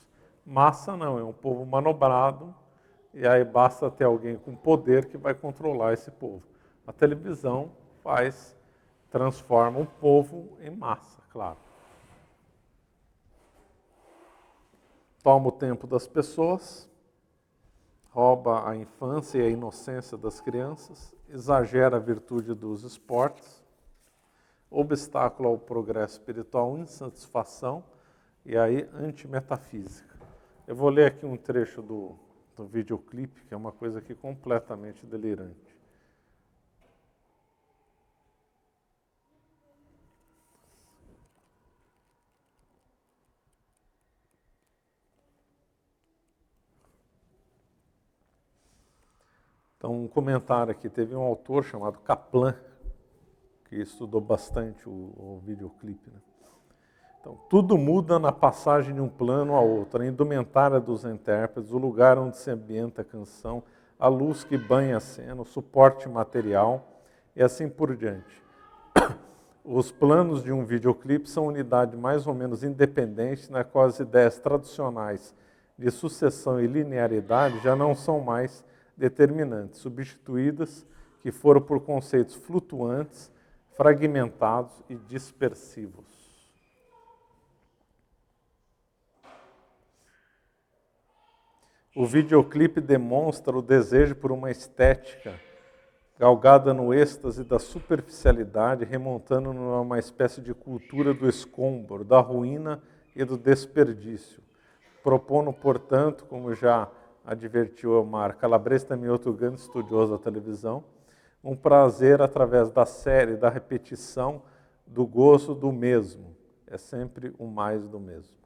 Massa não, é um povo manobrado, e aí basta ter alguém com poder que vai controlar esse povo. A televisão transforma o povo em massa, claro. Toma o tempo das pessoas, rouba a infância e a inocência das crianças, exagera a virtude dos esportes, obstáculo ao progresso espiritual, insatisfação e aí antimetafísica. Eu vou ler aqui um trecho do videoclipe, que é uma coisa aqui completamente delirante. Então, um comentário aqui, teve um autor chamado Kaplan, que estudou bastante o videoclipe. Né? Então, tudo muda na passagem de um plano a outro, a indumentária dos intérpretes, o lugar onde se ambienta a canção, a luz que banha a cena, o suporte material e assim por diante. Os planos de um videoclipe são unidade mais ou menos independente, na qual as ideias tradicionais de sucessão e linearidade já não são mais determinantes, substituídas, que foram por conceitos flutuantes, fragmentados e dispersivos. O videoclipe demonstra o desejo por uma estética galgada no êxtase da superficialidade, remontando a uma espécie de cultura do escombro, da ruína e do desperdício, propondo, portanto, como já advertiu Omar Calabrese, também outro grande estudioso da televisão, um prazer através da série, da repetição, do gozo do mesmo. É sempre o mais do mesmo.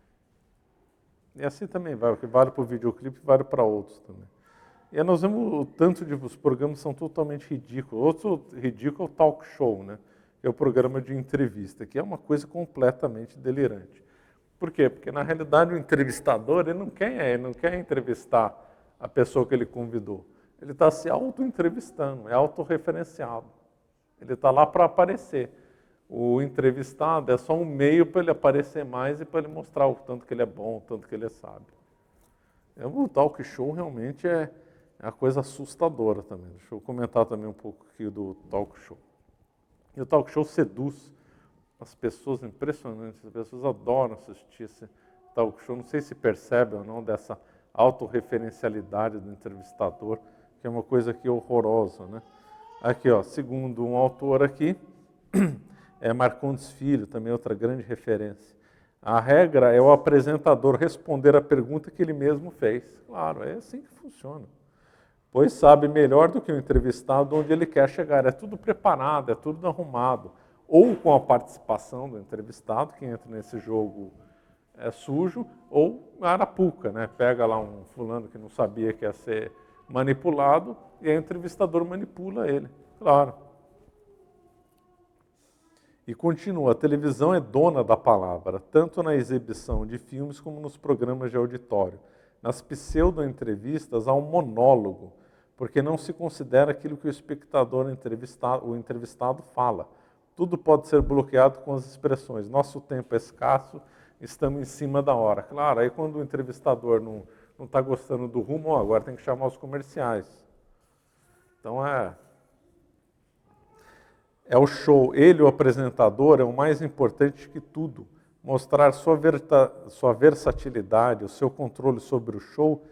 E assim também vai, o que vale para o videoclipe vale para outros também. E aí nós vemos o tanto de os programas são totalmente ridículos. Outro ridículo é o talk show, né? Que é o programa de entrevista, que é uma coisa completamente delirante. Por quê? Porque na realidade o entrevistador ele não quer entrevistar a pessoa que ele convidou. Ele está se auto-entrevistando, é autorreferenciado. Ele está lá para aparecer. O entrevistado é só um meio para ele aparecer mais e para ele mostrar o tanto que ele é bom, o tanto que ele é sábio. O talk show realmente é uma coisa assustadora também. Deixa eu comentar também um pouco aqui do talk show. E o talk show seduz as pessoas, impressionantes, as pessoas adoram assistir esse talk show. Não sei se percebe ou não dessa autorreferencialidade do entrevistador, que é uma coisa aqui horrorosa, né? Aqui, ó, segundo um autor aqui, é Marcondes Filho, também outra grande referência. A regra é o apresentador responder a pergunta que ele mesmo fez. Claro, é assim que funciona. Pois sabe melhor do que o entrevistado onde ele quer chegar. É tudo preparado, é tudo arrumado. Ou com a participação do entrevistado, que entra nesse jogo sujo, ou arapuca, né? Pega lá um fulano que não sabia que ia ser manipulado e o entrevistador manipula ele. Claro. E continua, a televisão é dona da palavra, tanto na exibição de filmes como nos programas de auditório. Nas pseudo-entrevistas há um monólogo, porque não se considera aquilo que o espectador o entrevistado fala. Tudo pode ser bloqueado com as expressões, nosso tempo é escasso, estamos em cima da hora. Claro, aí quando o entrevistador não está gostando do rumo, agora tem que chamar os comerciais. Então é o show, ele, o apresentador, é o mais importante que tudo. Mostrar sua versatilidade, o seu controle sobre o show,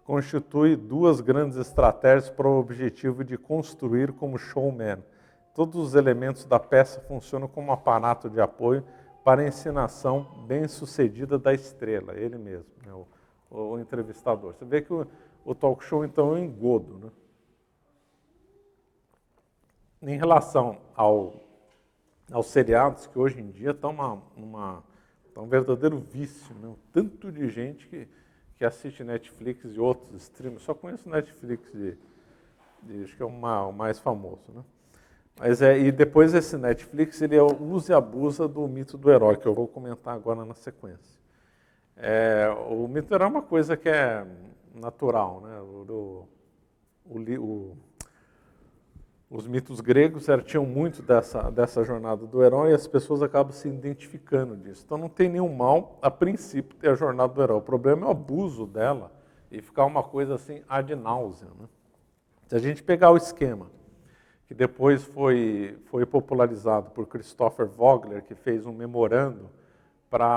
constitui duas grandes estratégias para o objetivo de construir como showman. Todos os elementos da peça funcionam como aparato de apoio para a encenação bem-sucedida da estrela, ele mesmo, né, o entrevistador. Você vê que o talk show, então, é um engodo, né? Em relação aos seriados, que hoje em dia estão um verdadeiro vício, né? Tanto de gente que assiste Netflix e outros streams. Só conheço Netflix acho que é o mais famoso, né? Mas e depois esse Netflix, ele usa e abusa do mito do herói, que eu vou comentar agora na sequência. O mito do herói é uma coisa que é natural, né? Os mitos gregos tinham muito dessa jornada do herói e as pessoas acabam se identificando disso. Então não tem nenhum mal, a princípio, ter a jornada do herói. O problema é o abuso dela e ficar uma coisa assim ad náusea, né? Se a gente pegar o esquema, que depois foi popularizado por Christopher Vogler, que fez um memorando,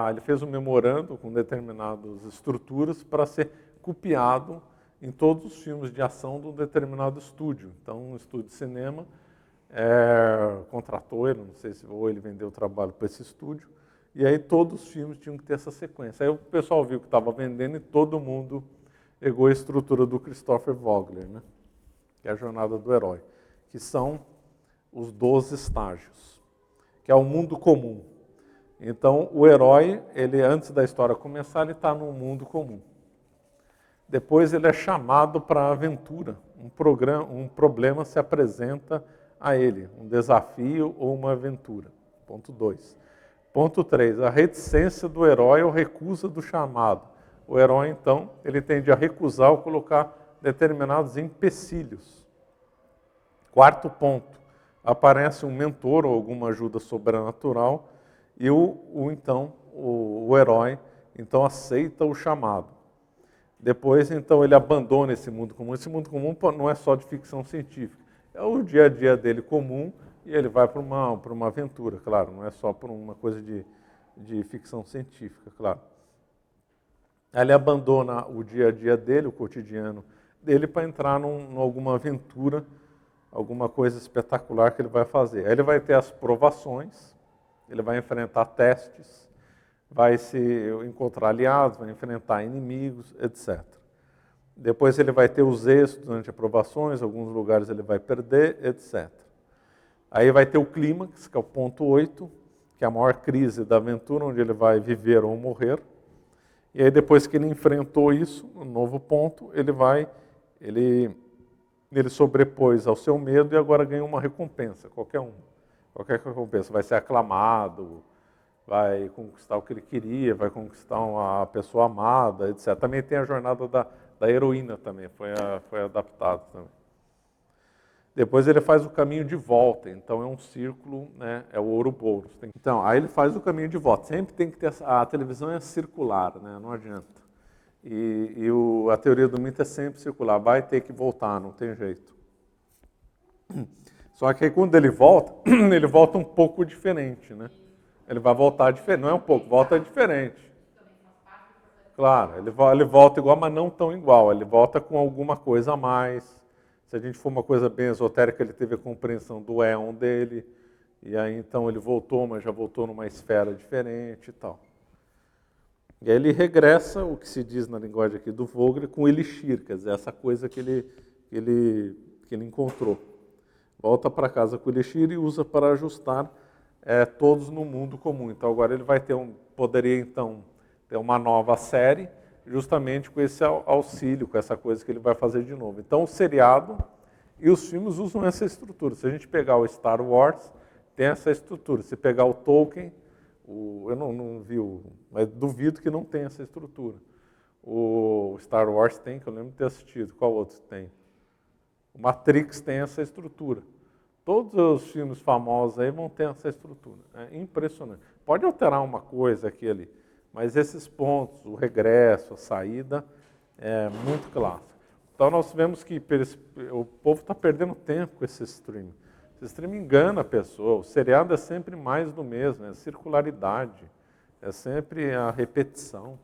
ele fez um memorando com determinadas estruturas para ser copiado em todos os filmes de ação de um determinado estúdio. Então, um estúdio de cinema contratou ele, não sei se ou ele vendeu o trabalho para esse estúdio, e aí todos os filmes tinham que ter essa sequência. Aí o pessoal viu que estava vendendo e todo mundo pegou a estrutura do Christopher Vogler, né? Que é a jornada do herói, que são os 12 estágios, que é o mundo comum. Então, o herói, ele antes da história começar, ele está num mundo comum. Depois ele é chamado para a aventura. Um problema se apresenta a ele, um desafio ou uma aventura. Ponto 2. Ponto 3. A reticência do herói ou recusa do chamado. O herói, então, ele tende a recusar ou colocar determinados empecilhos. Quarto ponto. Aparece um mentor ou alguma ajuda sobrenatural e o herói então aceita o chamado. Depois, então, ele abandona esse mundo comum. Esse mundo comum não é só de ficção científica. É o dia a dia dele comum e ele vai para uma aventura, claro. Não é só por uma coisa de ficção científica, claro. Ele abandona o dia a dia dele, o cotidiano dele, para entrar em alguma aventura, alguma coisa espetacular que ele vai fazer. Aí ele vai ter as provações, ele vai enfrentar testes, vai se encontrar aliados, vai enfrentar inimigos, etc. Depois ele vai ter os êxitos durante aprovações, alguns lugares ele vai perder, etc. Aí vai ter o clímax, que é o ponto 8, que é a maior crise da aventura, onde ele vai viver ou morrer. E aí depois que ele enfrentou isso, no novo ponto, ele sobrepôs ao seu medo e agora ganha uma recompensa, qualquer recompensa. Vai ser aclamado, vai conquistar o que ele queria, vai conquistar uma pessoa amada, etc. Também tem a jornada da heroína também, foi adaptado também. Depois ele faz o caminho de volta, então é um círculo, né, é o Ouroboros. Então, aí ele faz o caminho de volta. Sempre tem que ter, a televisão é circular, né, não adianta. A teoria do mito é sempre circular, vai ter que voltar, não tem jeito. Só que aí quando ele volta um pouco diferente, né? Ele vai voltar diferente, não é um pouco, volta diferente. Claro, ele volta igual, mas não tão igual. Ele volta com alguma coisa a mais. Se a gente for uma coisa bem esotérica, ele teve a compreensão do éon dele. E aí então ele voltou, mas já voltou numa esfera diferente e tal. E aí ele regressa, o que se diz na linguagem aqui do Vogler, com o elixir, quer dizer, essa coisa que ele encontrou. Volta para casa com o elixir e usa para ajustar todos no mundo comum. Então agora ele vai poderia então ter uma nova série, justamente com esse auxílio, com essa coisa que ele vai fazer de novo. Então o seriado e os filmes usam essa estrutura. Se a gente pegar o Star Wars, tem essa estrutura. Se pegar o Tolkien, eu não vi, mas duvido que não tenha essa estrutura. O Star Wars tem, que eu lembro de ter assistido. Qual outro tem? O Matrix tem essa estrutura. Todos os filmes famosos aí vão ter essa estrutura. É impressionante. Pode alterar uma coisa aqui e ali, mas esses pontos, o regresso, a saída, é muito clássico. Então nós vemos que o povo está perdendo tempo com esse streaming. Esse streaming engana a pessoa. O seriado é sempre mais do mesmo, é circularidade, é sempre a repetição.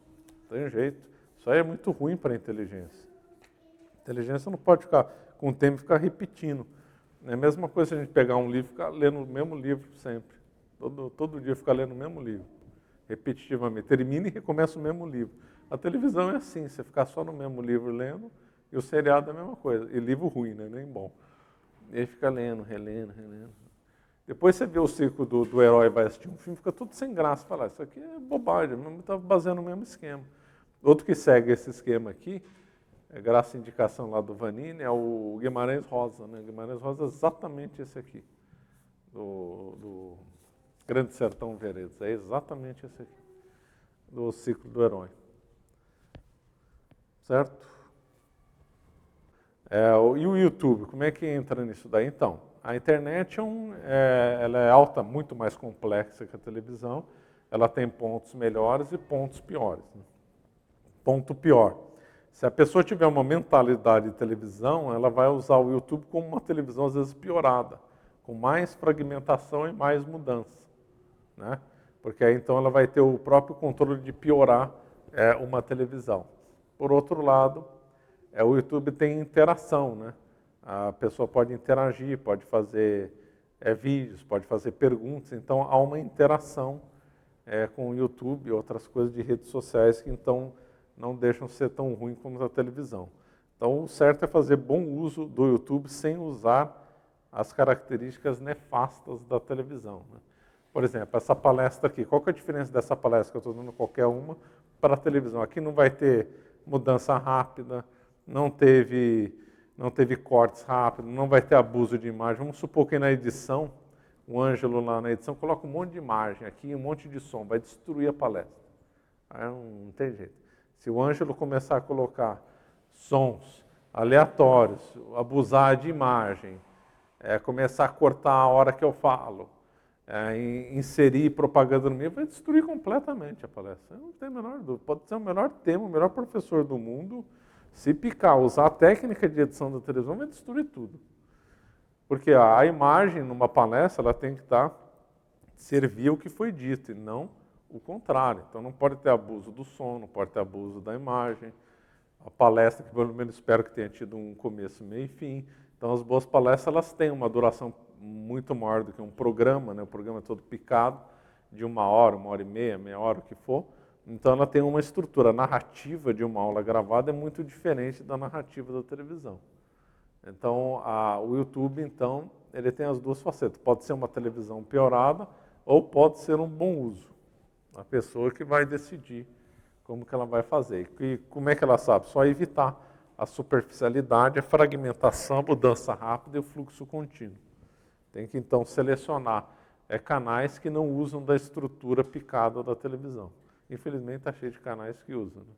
Não tem jeito. Isso aí é muito ruim para a inteligência. A inteligência não pode ficar com o tempo e ficar repetindo. É a mesma coisa se a gente pegar um livro e ficar lendo o mesmo livro sempre. Todo dia ficar lendo o mesmo livro, repetitivamente. Termina e recomeça o mesmo livro. A televisão é assim, você ficar só no mesmo livro lendo, e o seriado é a mesma coisa. E livro ruim, né? Nem bom. E aí fica lendo, relendo. Depois você vê o ciclo do herói vai assistir um filme, fica tudo sem graça. Fala, isso aqui é bobagem, está baseando no mesmo esquema. Outro que segue esse esquema aqui, graças à indicação lá do Vanini, é o Guimarães Rosa. Né? Guimarães Rosa é exatamente esse aqui, do Grande Sertão Veredas. É exatamente esse aqui, do ciclo do herói. Certo? E o YouTube, como é que entra nisso daí? Então, a internet ela é muito mais complexa que a televisão. Ela tem pontos melhores e pontos piores. Né? Ponto pior. Se a pessoa tiver uma mentalidade de televisão, ela vai usar o YouTube como uma televisão, às vezes, piorada, com mais fragmentação e mais mudança. Né? Porque aí, então, ela vai ter o próprio controle de piorar uma televisão. Por outro lado, o YouTube tem interação. Né? A pessoa pode interagir, pode fazer vídeos, pode fazer perguntas. Então, há uma interação com o YouTube e outras coisas de redes sociais que, então, não deixam ser tão ruim como a televisão. Então, o certo é fazer bom uso do YouTube sem usar as características nefastas da televisão. Né? Por exemplo, essa palestra aqui. Qual que é a diferença dessa palestra que eu estou dando qualquer uma para a televisão? Aqui não vai ter mudança rápida, não teve cortes rápidos, não vai ter abuso de imagem. Vamos supor que na edição, o Ângelo lá na edição coloca um monte de imagem aqui, um monte de som, vai destruir a palestra. Aí não tem jeito. Se o Ângelo começar a colocar sons aleatórios, abusar de imagem, começar a cortar a hora que eu falo, inserir propaganda no meio, vai destruir completamente a palestra. Não tem a menor dúvida. Pode ser o melhor tema, o melhor professor do mundo, se picar, usar a técnica de edição da televisão, vai destruir tudo. Porque a imagem numa palestra, ela tem que servir o que foi dito, e não o contrário. Então não pode ter abuso do som, não pode ter abuso da imagem. A palestra, que pelo menos espero que tenha tido um começo, meio e fim. Então as boas palestras, elas têm uma duração muito maior do que um programa, né? O programa é todo picado, de 1 hora, 1 hora e meia, meia hora, o que for. Então ela tem uma estrutura. A narrativa de uma aula gravada é muito diferente da narrativa da televisão. Então o YouTube, então, ele tem as duas facetas. Pode ser uma televisão piorada ou pode ser um bom uso. A pessoa que vai decidir como que ela vai fazer. E como é que ela sabe? Só evitar a superficialidade, a fragmentação, a mudança rápida e o fluxo contínuo. Tem que, então, selecionar canais que não usam da estrutura picada da televisão. Infelizmente, está cheio de canais que usam. Né?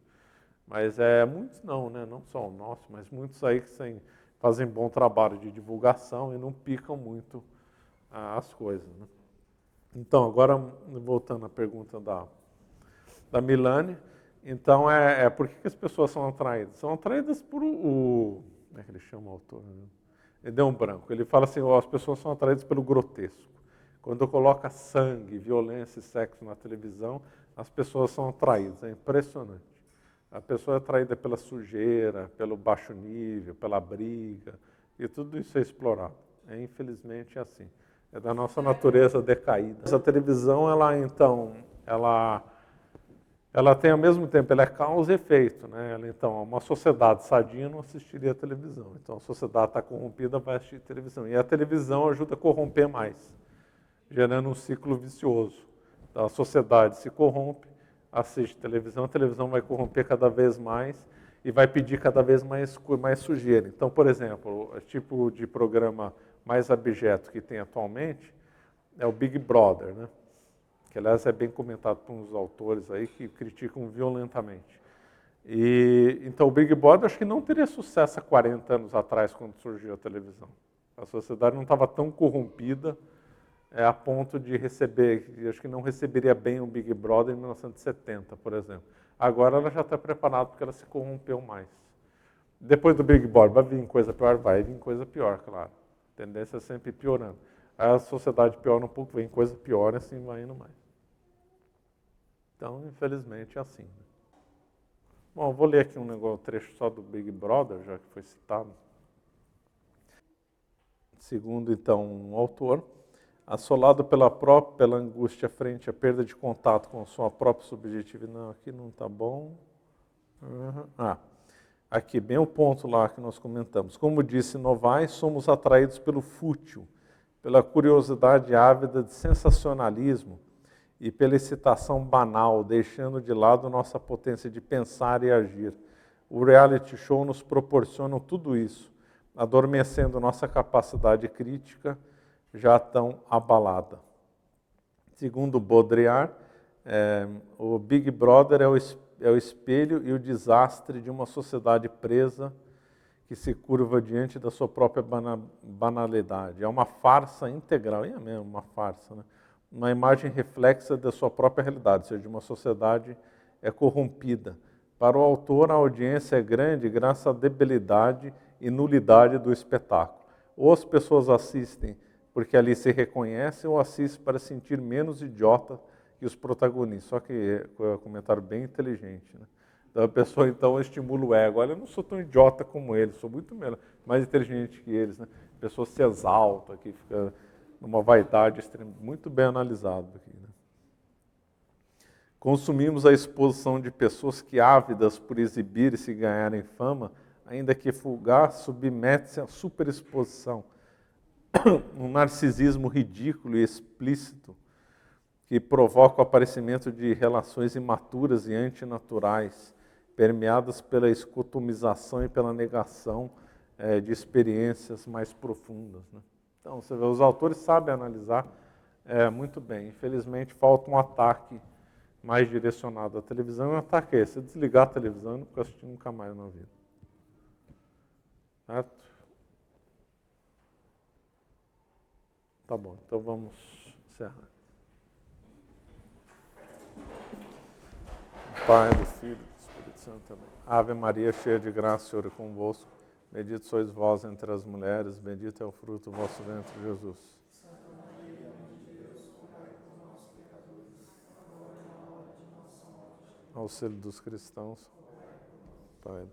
Mas muitos não, né? Não só o nosso, mas muitos aí que fazem bom trabalho de divulgação e não picam muito as coisas. Né? Então, agora, voltando à pergunta da Milane, então, por que as pessoas são atraídas? São atraídas por como é que ele chama o autor? Né? Ele deu um branco. Ele fala assim, as pessoas são atraídas pelo grotesco. Quando coloca sangue, violência e sexo na televisão, as pessoas são atraídas. É impressionante. A pessoa é atraída pela sujeira, pelo baixo nível, pela briga, e tudo isso é explorado. Infelizmente é assim. É da nossa natureza decaída. Essa televisão, ela tem ao mesmo tempo, ela é causa e efeito. Né? Então, uma sociedade sadia não assistiria a televisão. Então, a sociedade está corrompida, vai assistir televisão. E a televisão ajuda a corromper mais, gerando um ciclo vicioso. Então, a sociedade se corrompe, assiste televisão, a televisão vai corromper cada vez mais e vai pedir cada vez mais sujeira. Então, por exemplo, o tipo de programa mais abjeto que tem atualmente é o Big Brother, né? Que, aliás, é bem comentado por uns autores aí que criticam violentamente. Então, o Big Brother acho que não teria sucesso há 40 anos atrás, quando surgiu a televisão. A sociedade não estava tão corrompida a ponto de receber, acho que não receberia bem o Big Brother em 1970, por exemplo. Agora ela já está preparada porque ela se corrompeu mais. Depois do Big Brother vai vir coisa pior? Vai vir coisa pior, claro. A tendência é sempre piorando. A sociedade piora um pouco, vem coisa pior, assim vai indo mais. Então, infelizmente, é assim. Bom, eu vou ler aqui um trecho só do Big Brother, já que foi citado. Segundo, então, um autor, assolado pela angústia frente à perda de contato com sua própria subjetividade. Não, aqui não está bom. Aqui, bem o ponto lá que nós comentamos. Como disse Novaes, somos atraídos pelo fútil, pela curiosidade ávida de sensacionalismo e pela excitação banal, deixando de lado nossa potência de pensar e agir. O reality show nos proporciona tudo isso, adormecendo nossa capacidade crítica, já tão abalada. Segundo Baudrillard, o Big Brother é o espelho e o desastre de uma sociedade presa que se curva diante da sua própria banalidade. É uma farsa integral, é mesmo uma farsa, né? Uma imagem reflexa da sua própria realidade, ou seja, de uma sociedade corrompida. Para o autor, a audiência é grande graças à debilidade e nulidade do espetáculo. Ou as pessoas assistem porque ali se reconhecem, ou assistem para sentir menos idiota que os protagonistas. Só que é um comentário bem inteligente, né? Então a pessoa então estimula o ego. Olha, eu não sou tão idiota como eles, sou muito mais inteligente que eles, né? A pessoa se exalta, que fica numa vaidade extrema, muito bem analisado aqui, né? Consumimos a exposição de pessoas que, ávidas por exibir e se ganharem fama, ainda que fugaz, submete-se à superexposição, um narcisismo ridículo e explícito que provoca o aparecimento de relações imaturas e antinaturais, permeadas pela escotomização e pela negação de experiências mais profundas, né? Então, você vê, os autores sabem analisar muito bem. Infelizmente, falta um ataque mais direcionado à televisão. E um ataque é esse: desligar a televisão e não ficar assistindo nunca mais na vida. Certo? Tá bom, então vamos encerrar. Pai, do Filho e do Espírito Santo também. Ave Maria, cheia de graça, o Senhor é convosco. Bendito sois vós entre as mulheres, bendito é o fruto do vosso ventre, Jesus. Santa Maria, Mãe de Deus, rogai por nós, pecadores, agora e na hora de nossa morte. Auxílio dos cristãos. Pai.